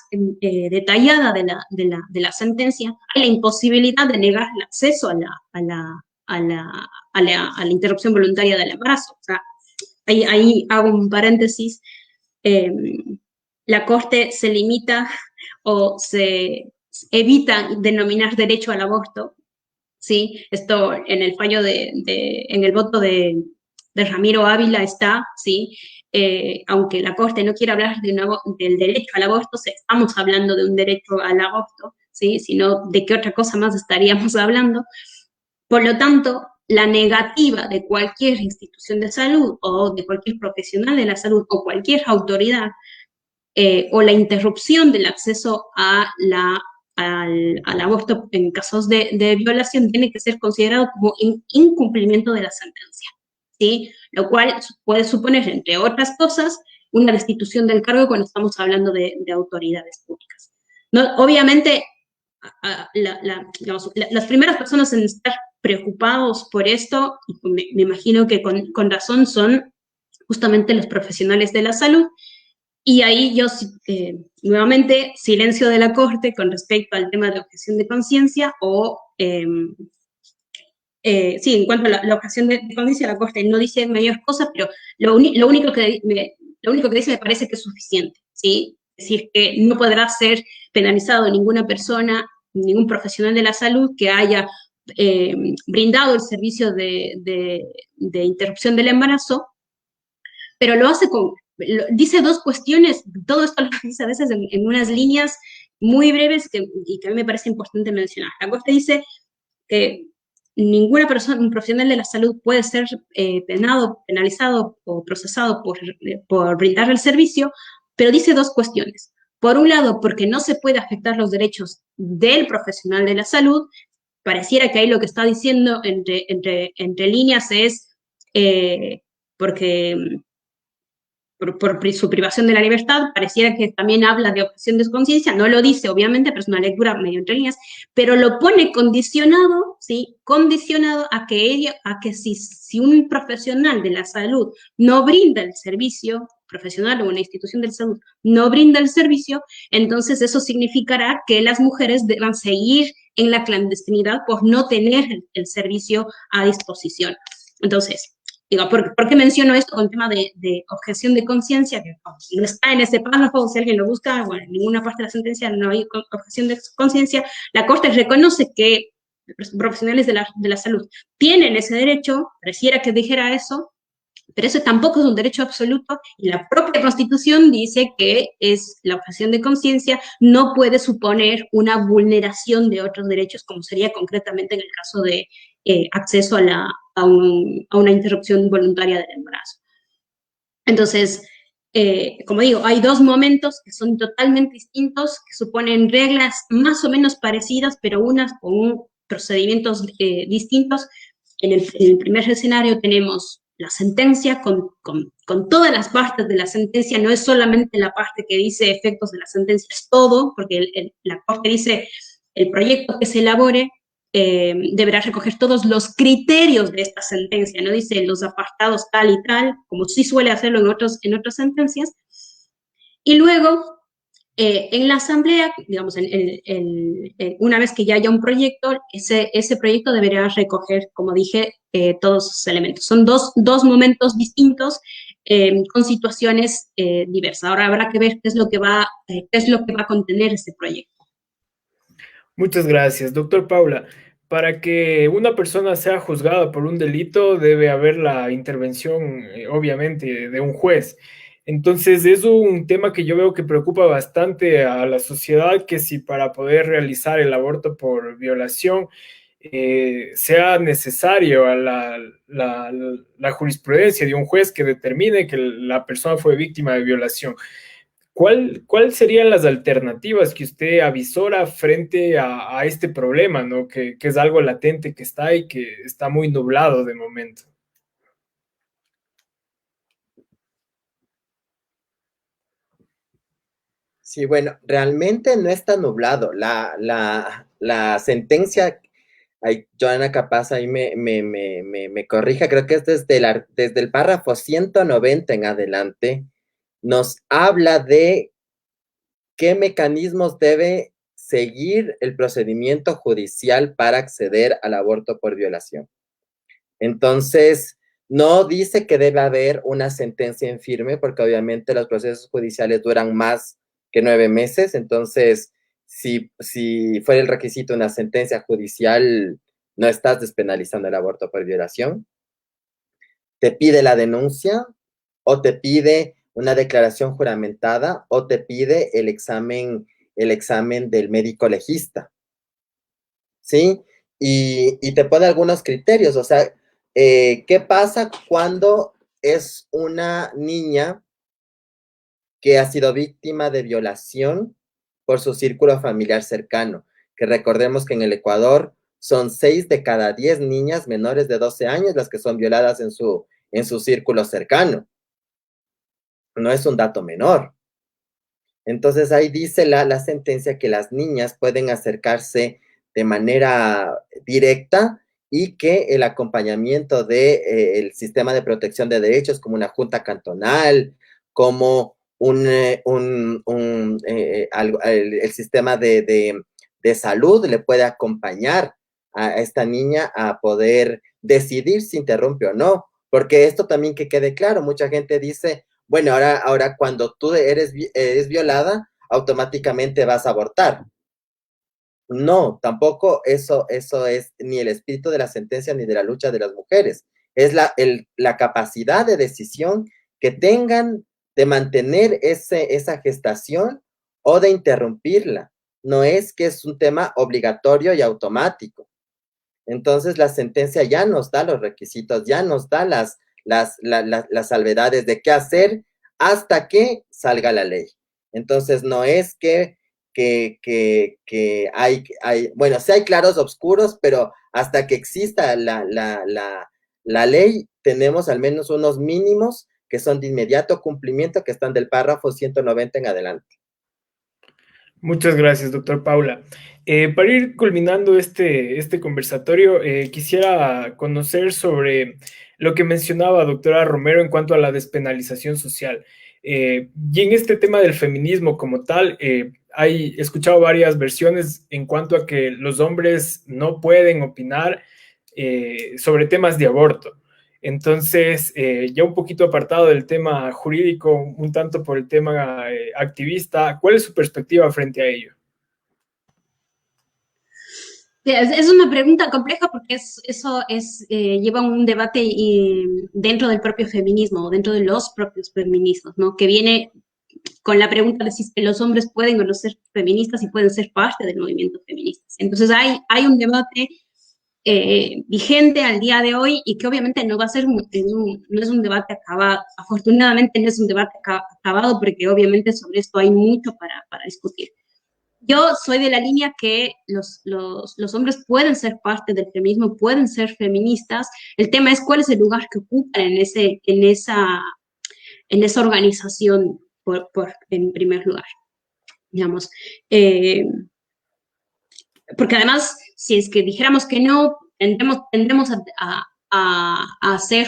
detallada de la sentencia, hay la imposibilidad de negar el acceso a la interrupción voluntaria del embarazo. O sea, ahí hago un paréntesis. La Corte se limita o se evita denominar derecho al aborto, ¿sí? Esto en el fallo en el voto de Ramiro Ávila está, ¿sí? Aunque la Corte no quiera hablar del derecho al aborto, estamos hablando de un derecho al aborto, ¿sí? Sino de qué otra cosa más estaríamos hablando. Por lo tanto, la negativa de cualquier institución de salud o de cualquier profesional de la salud o cualquier autoridad o la interrupción del acceso al aborto en casos de violación tiene que ser considerado como incumplimiento de la sentencia, ¿sí? Lo cual puede suponer, entre otras cosas, una destitución del cargo cuando estamos hablando de autoridades públicas. No, obviamente, las primeras personas en estar preocupados por esto, me imagino que con razón, son justamente los profesionales de la salud. Y ahí yo, nuevamente, silencio de la Corte con respecto al tema de objeción de conciencia o, sí, en cuanto a la objeción de conciencia, la Corte no dice mayor cosa, pero lo único que dice me parece que es suficiente, ¿sí? Es decir, que no podrá ser penalizado ninguna persona, ningún profesional de la salud que haya brindado el servicio de interrupción del embarazo, pero lo hace dice dos cuestiones, todo esto lo dice a veces en unas líneas muy breves y que a mí me parece importante mencionar. La Corte dice que ninguna persona, un profesional de la salud puede ser penalizado o procesado por brindar el servicio, pero dice dos cuestiones. Por un lado, porque no se puede afectar los derechos del profesional de la salud. Pareciera que ahí lo que está diciendo entre líneas es porque por su privación de la libertad, pareciera que también habla de objeción de conciencia, no lo dice obviamente, pero es una lectura medio entre líneas, pero lo pone condicionado, ¿sí? Condicionado a que si un profesional de la salud no brinda el servicio, profesional o una institución de salud no brinda el servicio, entonces eso significará que las mujeres deban seguir en la clandestinidad por no tener el servicio a disposición. Entonces, digo, ¿por qué menciono esto con el tema de objeción de conciencia? Que no está en ese párrafo, si alguien lo busca, bueno, en ninguna parte de la sentencia no hay objeción de conciencia. La Corte reconoce que los profesionales de la salud tienen ese derecho, pareciera que dijera eso, pero eso tampoco es un derecho absoluto y la propia Constitución dice que la objeción de conciencia no puede suponer una vulneración de otros derechos, como sería concretamente en el caso de acceso a una interrupción voluntaria del embarazo. Entonces, como digo, hay dos momentos que son totalmente distintos, que suponen reglas más o menos parecidas, pero unas con procedimientos distintos. En el primer escenario tenemos la sentencia con todas las partes de la sentencia, no es solamente la parte que dice efectos de la sentencia, es todo, porque la Corte dice el proyecto que se elabore deberá recoger todos los criterios de esta sentencia, no dice los apartados tal y tal, como sí suele hacerlo en otras sentencias. Y luego, en la asamblea, digamos, una vez que ya haya un proyecto, ese proyecto deberá recoger, como dije, todos esos elementos. Son dos momentos distintos con situaciones diversas. Ahora habrá que ver qué es lo que va a contener ese proyecto. Muchas gracias, doctor Paula. Para que una persona sea juzgada por un delito debe haber la intervención, obviamente, de un juez. Entonces, es un tema que yo veo que preocupa bastante a la sociedad, que si para poder realizar el aborto por violación sea necesario a la jurisprudencia de un juez que determine que la persona fue víctima de violación. ¿Cuál serían las alternativas que usted avisora frente a este problema, ¿no? Que es algo latente que está y que está muy nublado de momento? Sí, bueno, realmente no está nublado. La sentencia, ay, Joana capaz ahí me corrija, creo que es desde el párrafo 190 en adelante, nos habla de qué mecanismos debe seguir el procedimiento judicial para acceder al aborto por violación. Entonces, no dice que debe haber una sentencia en firme, porque obviamente los procesos judiciales duran más que 9 meses. Entonces, si fuera el requisito una sentencia judicial, no estás despenalizando el aborto por violación. Te pide la denuncia, o te pide una declaración juramentada, o te pide el examen del médico legista, ¿sí? Y te pone algunos criterios, o sea, ¿qué pasa cuando es una niña que ha sido víctima de violación por su círculo familiar cercano? Que recordemos que en el Ecuador son 6 de cada 10 niñas menores de 12 años las que son violadas en su círculo cercano. No es un dato menor. Entonces ahí dice la sentencia que las niñas pueden acercarse de manera directa y que el acompañamiento del sistema de protección de derechos, como una junta cantonal, como el sistema de salud, le puede acompañar a esta niña a poder decidir si interrumpe o no. Porque esto también que quede claro, mucha gente dice, bueno, ahora cuando tú eres violada, automáticamente vas a abortar. No, tampoco eso es ni el espíritu de la sentencia ni de la lucha de las mujeres. Es la capacidad de decisión que tengan de mantener esa gestación o de interrumpirla. No es que es un tema obligatorio y automático. Entonces la sentencia ya nos da los requisitos, ya nos da las salvedades de qué hacer hasta que salga la ley. Entonces no es que hay, bueno, sí hay claros oscuros, pero hasta que exista la ley, tenemos al menos unos mínimos que son de inmediato cumplimiento, que están del párrafo 190 en adelante. Muchas gracias, doctor Paula. Para ir culminando este conversatorio, quisiera conocer sobre lo que mencionaba doctora Romero en cuanto a la despenalización social. Y en este tema del feminismo como tal, he escuchado varias versiones en cuanto a que los hombres no pueden opinar sobre temas de aborto. Entonces, ya un poquito apartado del tema jurídico, un tanto por el tema activista, ¿cuál es su perspectiva frente a ello? Es una pregunta compleja porque eso lleva un debate dentro del propio feminismo o dentro de los propios feminismos, ¿no? Que viene con la pregunta de si los hombres pueden o no ser feministas y pueden ser parte del movimiento feminista. Entonces hay un debate vigente al día de hoy y que obviamente no va a ser no es un debate acabado, afortunadamente no es un debate acabado porque obviamente sobre esto hay mucho para discutir. Yo soy de la línea que los hombres pueden ser parte del feminismo, pueden ser feministas. El tema es cuál es el lugar que ocupan en esa organización, en primer lugar, digamos. Porque además, si es que dijéramos que no, tendemos a hacer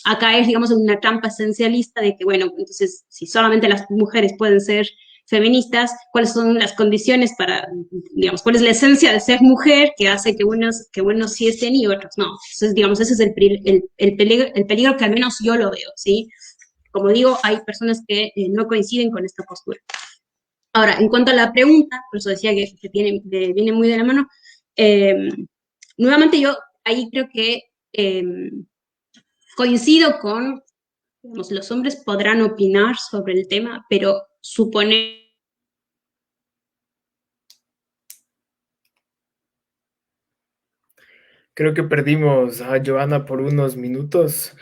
a caer, digamos, en una trampa esencialista de que, bueno, entonces, si solamente las mujeres pueden ser feministas, ¿cuáles son las condiciones para, digamos, cuál es la esencia de ser mujer que hace que unos sí estén y otros no? Entonces, digamos, ese es el peligro que al menos yo lo veo, ¿sí? Como digo, hay personas que no coinciden con esta postura. Ahora, en cuanto a la pregunta, por eso decía que viene muy de la mano, nuevamente yo ahí creo que coincido con, digamos, los hombres podrán opinar sobre el tema, pero suponer... Creo que perdimos a Joana por unos minutos.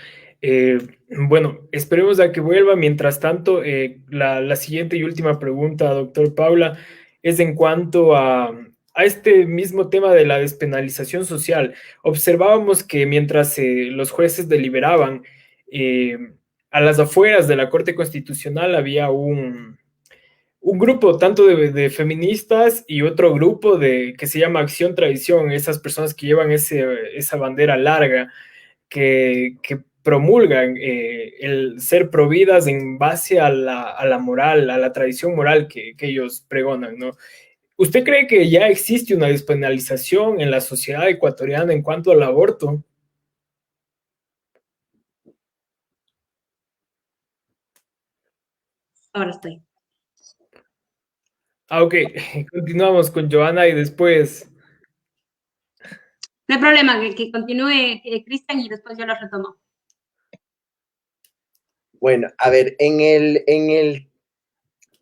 Bueno, esperemos a que vuelva. Mientras tanto, la siguiente y última pregunta, doctor Paula, es en cuanto a este mismo tema de la despenalización social. Observábamos que mientras los jueces deliberaban, eh, a las afueras de la Corte Constitucional había un grupo tanto de feministas y otro grupo que se llama Acción Tradición, esas personas que llevan esa bandera larga, que promulgan el ser providas en base a la moral, a la tradición moral que ellos pregonan, ¿no? ¿Usted cree que ya existe una despenalización en la sociedad ecuatoriana en cuanto al aborto? Ahora estoy. Ah, ok, continuamos con Joana y después... No hay problema, que continúe Cristian y después yo lo retomo. Bueno, a ver,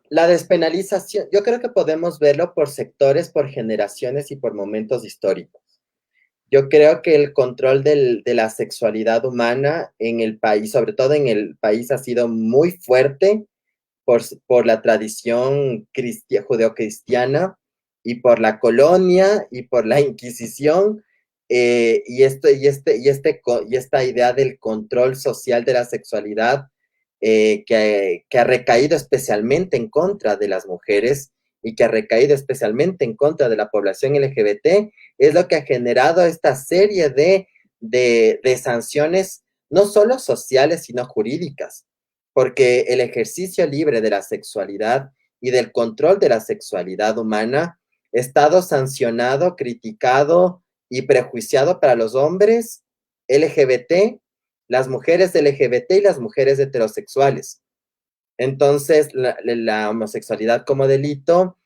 la despenalización, yo creo que podemos verlo por sectores, por generaciones y por momentos históricos. Yo creo que el control de la sexualidad humana en el país, sobre todo en el país, ha sido muy fuerte por la tradición judeocristiana y por la colonia y por la Inquisición, y esta idea del control social de la sexualidad, que ha recaído especialmente en contra de las mujeres y que ha recaído especialmente en contra de la población LGBT, es lo que ha generado esta serie de sanciones, no solo sociales, sino jurídicas, porque el ejercicio libre de la sexualidad y del control de la sexualidad humana ha estado sancionado, criticado y prejuiciado para los hombres LGBT, las mujeres LGBT y las mujeres heterosexuales. Entonces, la homosexualidad como delito,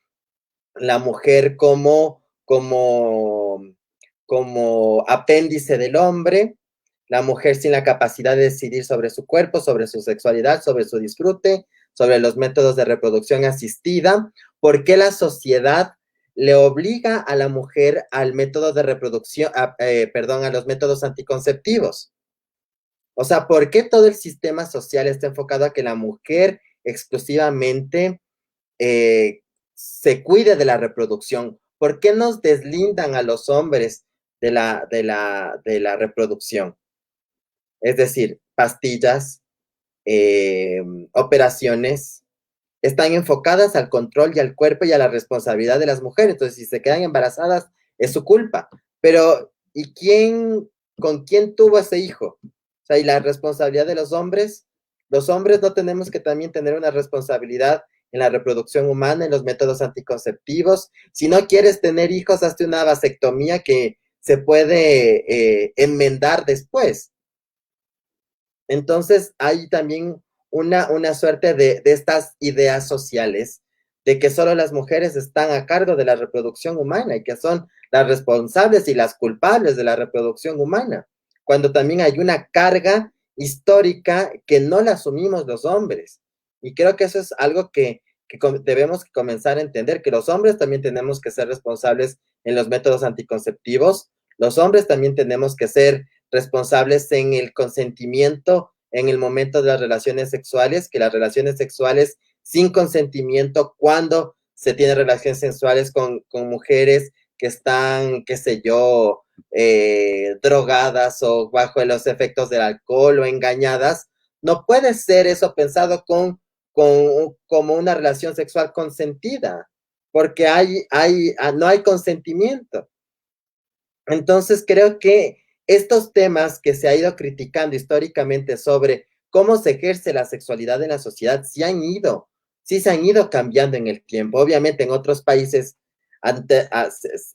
la mujer como apéndice del hombre, la mujer sin la capacidad de decidir sobre su cuerpo, sobre su sexualidad, sobre su disfrute, sobre los métodos de reproducción asistida. ¿Por qué la sociedad le obliga a la mujer al método de reproducción, a los métodos anticonceptivos? O sea, ¿por qué todo el sistema social está enfocado a que la mujer exclusivamente se cuide de la reproducción? ¿Por qué nos deslindan a los hombres de la reproducción? Es decir, pastillas, operaciones, están enfocadas al control y al cuerpo y a la responsabilidad de las mujeres. Entonces, si se quedan embarazadas, es su culpa. Pero, ¿y con quién tuvo ese hijo? O sea, ¿y la responsabilidad de los hombres? Los hombres no tenemos que también tener una responsabilidad en la reproducción humana, en los métodos anticonceptivos. Si no quieres tener hijos, hazte una vasectomía que se puede enmendar después. Entonces, hay también una suerte de estas ideas sociales de que solo las mujeres están a cargo de la reproducción humana y que son las responsables y las culpables de la reproducción humana, cuando también hay una carga histórica que no la asumimos los hombres. Y creo que eso es algo que debemos comenzar a entender, que los hombres también tenemos que ser responsables en los métodos anticonceptivos, Los hombres también tenemos que ser responsables en el consentimiento en el momento de las relaciones sexuales, que las relaciones sexuales sin consentimiento, cuando se tienen relaciones sexuales con mujeres que están, qué sé yo, drogadas o bajo los efectos del alcohol o engañadas, no puede ser eso pensado como una relación sexual consentida, porque no hay consentimiento. Entonces creo que estos temas que se ha ido criticando históricamente sobre cómo se ejerce la sexualidad en la sociedad, sí se han ido cambiando en el tiempo. Obviamente en otros países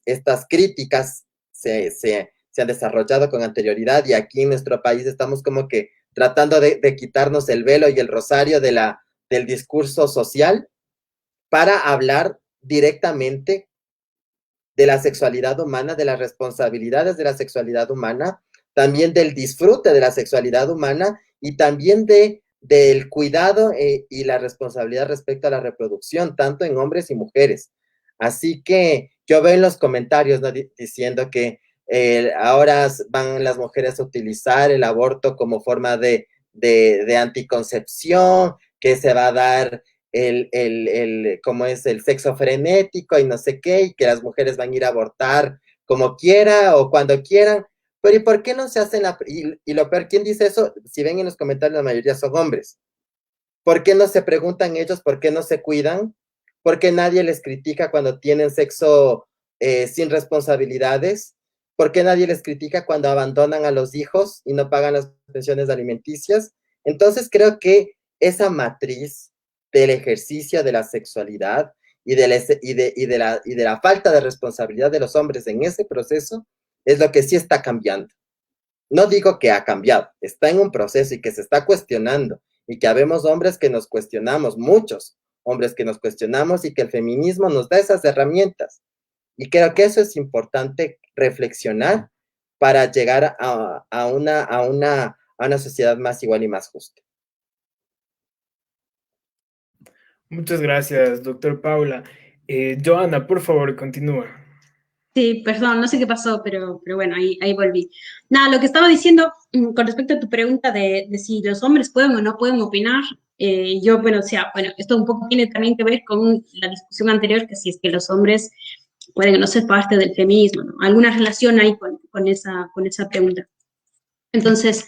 estas críticas se han desarrollado con anterioridad, y aquí en nuestro país estamos como que tratando de quitarnos el velo y el rosario del discurso social para hablar directamente de la sexualidad humana, de las responsabilidades de la sexualidad humana, también del disfrute de la sexualidad humana, y también del cuidado y la responsabilidad respecto a la reproducción, tanto en hombres y mujeres. Así que yo veo en los comentarios, ¿no?, diciendo que ahora van las mujeres a utilizar el aborto como forma de anticoncepción, que se va a dar como es el sexo frenético y no sé qué, y que las mujeres van a ir a abortar como quiera o cuando quieran. Pero ¿y por qué no se hacen y lo peor, ¿quién dice eso? Si ven en los comentarios, la mayoría son hombres. ¿Por qué no se preguntan ellos por qué no se cuidan? ¿Por qué nadie les critica cuando tienen sexo sin responsabilidades? ¿Por qué nadie les critica cuando abandonan a los hijos y no pagan las pensiones alimenticias? Entonces creo que esa matriz del ejercicio de la sexualidad y de la falta de responsabilidad de los hombres en ese proceso es lo que sí está cambiando. No digo que ha cambiado, está en un proceso y que se está cuestionando, y que habemos hombres que nos cuestionamos, muchos hombres que nos cuestionamos, y que el feminismo nos da esas herramientas. Y creo que eso es importante reflexionar para llegar a una sociedad más igual y más justa. Muchas gracias, doctor Paula. Joana, por favor, continúa. Sí, perdón, no sé qué pasó, pero bueno, ahí volví. Nada, lo que estaba diciendo con respecto a tu pregunta de si los hombres pueden o no pueden opinar, bueno, o sea, bueno, esto un poco tiene también que ver con la discusión anterior, que si es que los hombres pueden o no ser parte del feminismo, ¿no? Alguna relación hay con esa pregunta. Entonces,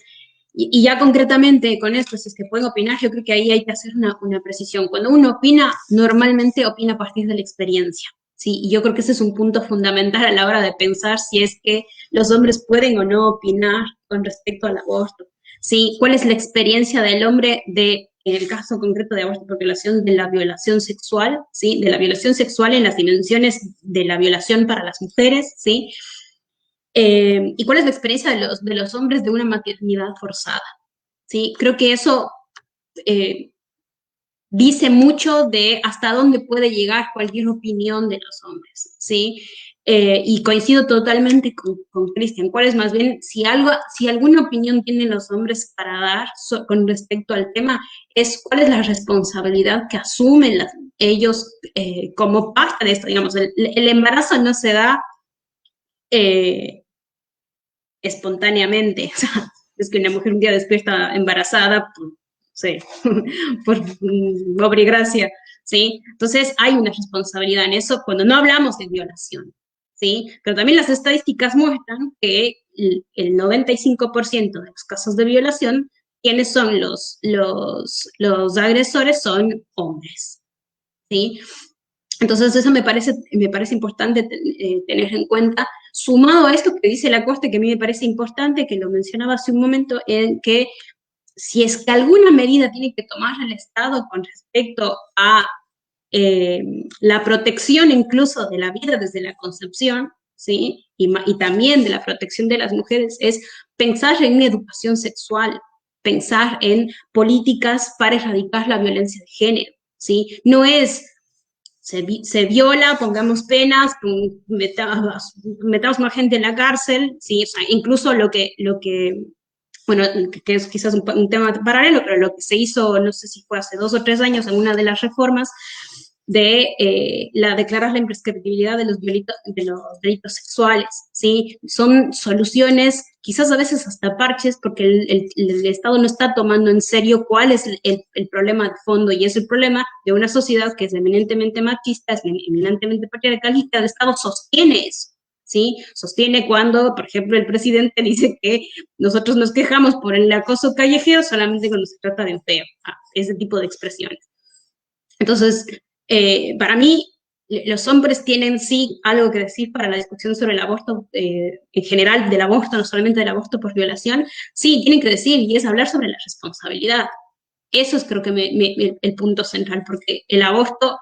y ya concretamente con esto, si es que pueden opinar, yo creo que ahí hay que hacer una precisión. Cuando uno opina, normalmente opina a partir de la experiencia. Sí, y yo creo que ese es un punto fundamental a la hora de pensar si es que los hombres pueden o no opinar con respecto al aborto. Sí, cuál es la experiencia del hombre en el caso concreto de aborto por violación, de la violación sexual, ¿sí? De la violación sexual en las dimensiones de la violación para las mujeres, ¿sí? ¿Y cuál es la experiencia de los hombres de una maternidad forzada? ¿Sí? Creo que eso dice mucho de hasta dónde puede llegar cualquier opinión de los hombres, ¿sí? Y coincido totalmente con Cristian. ¿Cuál es más bien, si alguna opinión tienen los hombres para dar con respecto al tema, es cuál es la responsabilidad que asumen ellos como parte de esto? Digamos, el embarazo no se da espontáneamente. O sea, es que una mujer un día despierta embarazada, pues, sí, por obra y gracia, ¿sí? Entonces hay una responsabilidad en eso cuando no hablamos de violación, ¿sí? Pero también las estadísticas muestran que el 95% de los casos de violación, ¿quiénes son los agresores? Son hombres, ¿sí? Entonces eso me parece importante tener en cuenta, sumado a esto que dice la Corte, que a mí me parece importante, que lo mencionaba hace un momento, en que si es que alguna medida tiene que tomar el Estado con respecto a la protección incluso de la vida desde la concepción, ¿sí? Y también de la protección de las mujeres, es pensar en educación sexual, pensar en políticas para erradicar la violencia de género, ¿sí? No es se viola, pongamos penas, metamos más gente en la cárcel, ¿sí? O sea, incluso lo que bueno, que es quizás un tema paralelo, pero lo que se hizo, no sé si fue hace 2 o 3 años en una de las reformas, de declarar la imprescriptibilidad de los delitos sexuales, ¿sí? Son soluciones, quizás a veces hasta parches, porque el Estado no está tomando en serio cuál es el problema de fondo, y es el problema de una sociedad que es eminentemente machista, es eminentemente patriarcal, y que el Estado sostiene eso. ¿Sí? Sostiene cuando, por ejemplo, el presidente dice que nosotros nos quejamos por el acoso callejero solamente cuando se trata de un feo, ese tipo de expresiones. Entonces, para mí, los hombres tienen sí algo que decir para la discusión sobre el aborto, en general del aborto, no solamente del aborto por violación, sí, tienen que decir, y es hablar sobre la responsabilidad. Eso es creo que el punto central, porque el aborto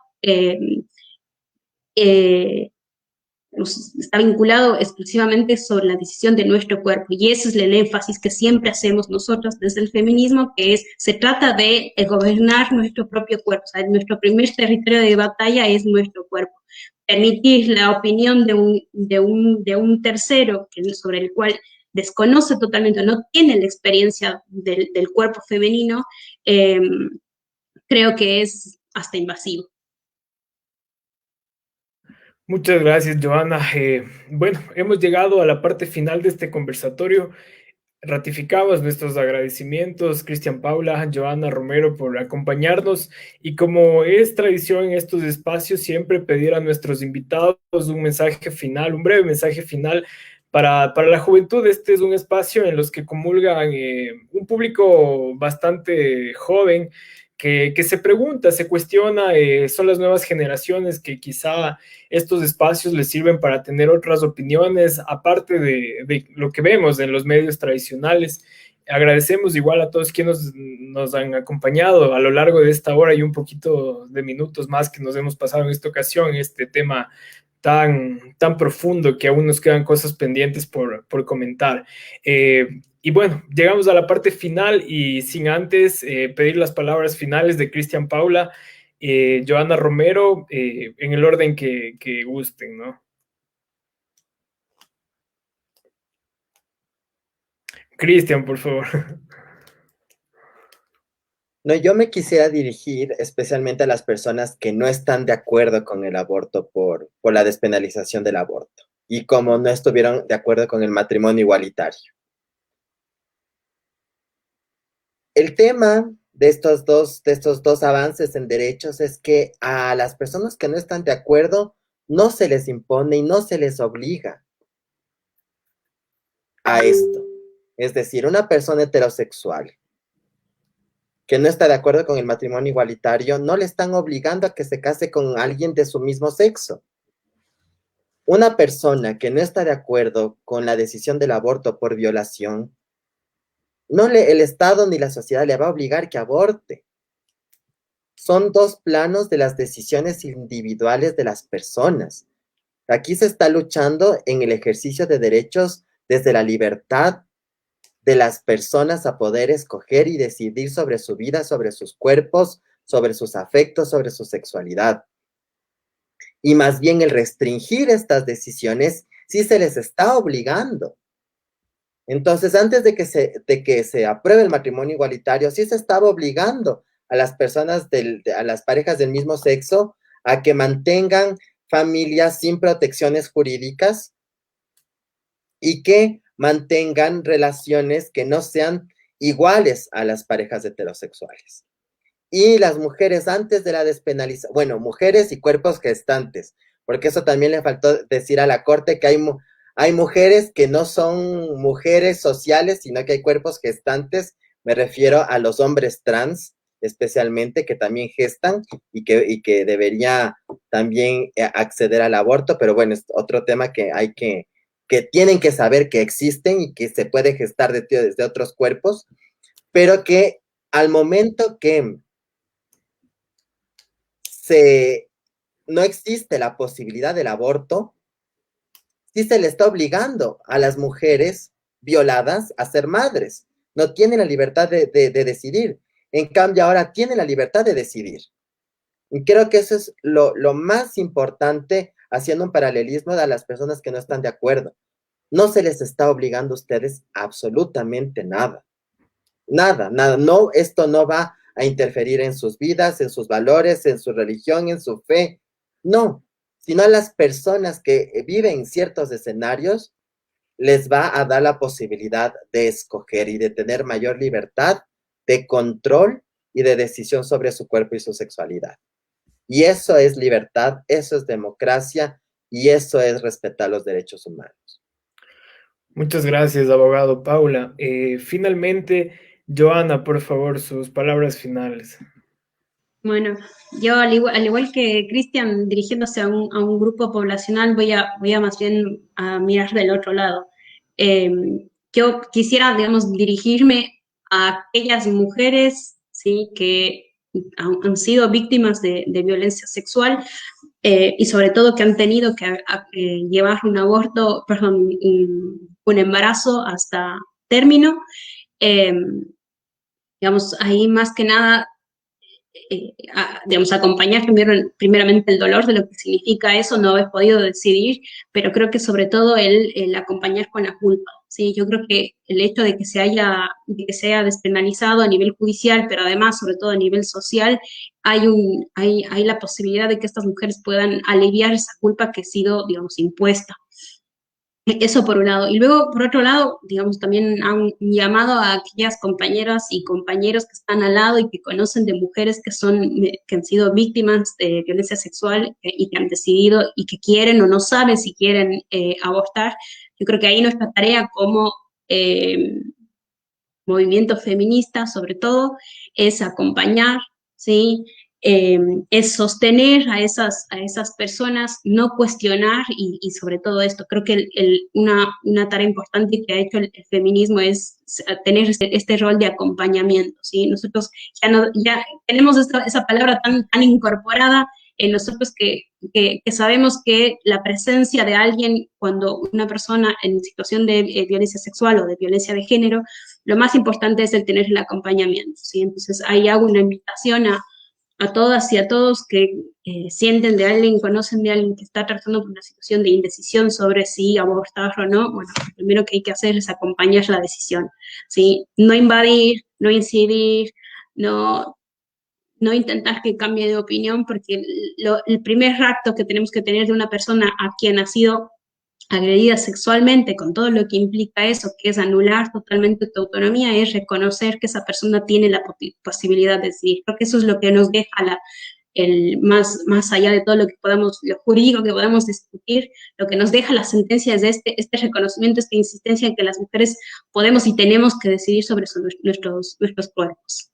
está vinculado exclusivamente sobre la decisión de nuestro cuerpo, y ese es el énfasis que siempre hacemos nosotros desde el feminismo, que se trata de gobernar nuestro propio cuerpo, o sea, nuestro primer territorio de batalla es nuestro cuerpo. Permitir la opinión de un tercero sobre el cual desconoce totalmente, no tiene la experiencia del cuerpo femenino, creo que es hasta invasivo. Muchas gracias, Joana. Bueno, hemos llegado a la parte final de este conversatorio. Ratificamos nuestros agradecimientos, Cristian Paula, Joana Romero, por acompañarnos. Y como es tradición en estos espacios, siempre pedir a nuestros invitados un mensaje final, un breve mensaje final para la juventud. Este es un espacio en los que comulgan un público bastante joven que se pregunta, se cuestiona, son las nuevas generaciones que quizá estos espacios les sirven para tener otras opiniones, aparte de lo que vemos en los medios tradicionales. Agradecemos igual a todos quienes nos han acompañado a lo largo de esta hora y un poquito de minutos más que nos hemos pasado en esta ocasión, este tema tan profundo que aún nos quedan cosas pendientes por comentar. Y bueno, llegamos a la parte final y sin antes pedir las palabras finales de Cristian Paula, Joana Romero, en el orden que gusten, ¿no? Cristian, por favor. No, yo me quisiera dirigir especialmente a las personas que no están de acuerdo con el aborto por la despenalización del aborto y como no estuvieron de acuerdo con el matrimonio igualitario. El tema de estos dos avances en derechos es que a las personas que no están de acuerdo no se les impone y no se les obliga a esto. Es decir, una persona heterosexual que no está de acuerdo con el matrimonio igualitario, no le están obligando a que se case con alguien de su mismo sexo. Una persona que no está de acuerdo con la decisión del aborto por violación, el Estado ni la sociedad le va a obligar que aborte. Son dos planos de las decisiones individuales de las personas. Aquí se está luchando en el ejercicio de derechos desde la libertad de las personas a poder escoger y decidir sobre su vida, sobre sus cuerpos, sobre sus afectos, sobre su sexualidad. Y más bien el restringir estas decisiones sí se les está obligando. Entonces, antes de que se apruebe el matrimonio igualitario, sí se estaba obligando a las personas, a las parejas del mismo sexo, a que mantengan familias sin protecciones jurídicas y que mantengan relaciones que no sean iguales a las parejas heterosexuales. Y las mujeres antes de la despenalización, bueno, mujeres y cuerpos gestantes, porque eso también le faltó decir a la Corte que hay mujeres que no son mujeres sociales, sino que hay cuerpos gestantes, me refiero a los hombres trans, especialmente, que también gestan y que debería también acceder al aborto, pero bueno, es otro tema que tienen que saber que existen y que se puede gestar desde otros cuerpos, pero que al momento que no existe la posibilidad del aborto, sí se le está obligando a las mujeres violadas a ser madres. No tienen la libertad de decidir. En cambio, ahora tienen la libertad de decidir. Y creo que eso es lo más importante, haciendo un paralelismo a las personas que no están de acuerdo. No se les está obligando a ustedes absolutamente nada. Nada. No, esto no va a interferir en sus vidas, en sus valores, en su religión, en su fe. No, sino a las personas que viven ciertos escenarios les va a dar la posibilidad de escoger y de tener mayor libertad de control y de decisión sobre su cuerpo y su sexualidad. Y eso es libertad, eso es democracia y eso es respetar los derechos humanos. Muchas gracias, abogado Paula. Finalmente, Joana, por favor, sus palabras finales. Bueno, yo al igual que Cristian, dirigiéndose a un grupo poblacional, voy a más bien a mirar del otro lado. Yo quisiera, digamos, dirigirme a aquellas mujeres, ¿sí?, que han sido víctimas de violencia sexual y sobre todo que han tenido que llevar un aborto, perdón, un embarazo hasta término. Eh, digamos, ahí más que nada digamos, acompañar primeramente el dolor de lo que significa eso, no haber podido decidir, pero creo que sobre todo el acompañar con la culpa. Sí, yo creo que el hecho de que se haya despenalizado a nivel judicial, pero además, sobre todo a nivel social, hay la posibilidad de que estas mujeres puedan aliviar esa culpa que ha sido, digamos, impuesta. Eso por un lado. Y luego, por otro lado, digamos, también han llamado a aquellas compañeras y compañeros que están al lado y que conocen de mujeres que han sido víctimas de violencia sexual y que han decidido y que quieren o no saben si quieren abortar. Yo creo que ahí nuestra tarea como movimiento feminista, sobre todo, es acompañar, ¿sí? Es sostener a esas personas, no cuestionar y sobre todo esto. Creo que una tarea importante que ha hecho el feminismo es tener este rol de acompañamiento, ¿sí? Nosotros ya tenemos esa palabra tan incorporada en nosotros que sabemos que la presencia de alguien cuando una persona en situación de violencia sexual o de violencia de género, lo más importante es el tener el acompañamiento, ¿sí? Entonces ahí hago una invitación a todas y a todos que sienten de alguien, conocen de alguien que está tratando por una situación de indecisión sobre si abortar o no. Bueno, lo primero que hay que hacer es acompañar la decisión, ¿sí? No invadir, no incidir, no intentar que cambie de opinión, porque el primer acto que tenemos que tener de una persona a quien ha sido agredida sexualmente, con todo lo que implica eso, que es anular totalmente tu autonomía, es reconocer que esa persona tiene la posibilidad de decidir. Creo que eso es lo que nos deja más allá de todo lo jurídico que podemos discutir, lo que nos deja la sentencia es este reconocimiento, esta insistencia en que las mujeres podemos y tenemos que decidir sobre nuestros cuerpos.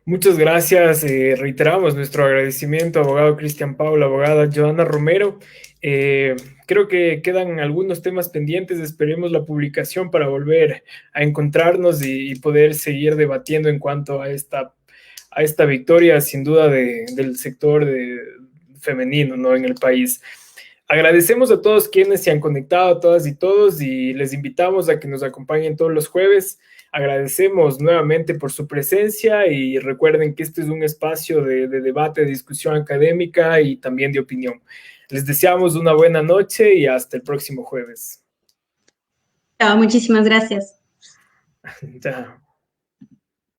Muchas gracias. Reiteramos nuestro agradecimiento, abogado Cristian Paula, abogada Joana Romero. Creo que quedan algunos temas pendientes. Esperemos la publicación para volver a encontrarnos y poder seguir debatiendo en cuanto a esta victoria, sin duda, del sector femenino, ¿no?, en el país. Agradecemos a todos quienes se han conectado, a todas y todos, y les invitamos a que nos acompañen todos los jueves. Agradecemos nuevamente por su presencia y recuerden que este es un espacio de debate, de discusión académica y también de opinión. Les deseamos una buena noche y hasta el próximo jueves. Chao, muchísimas gracias. Chao.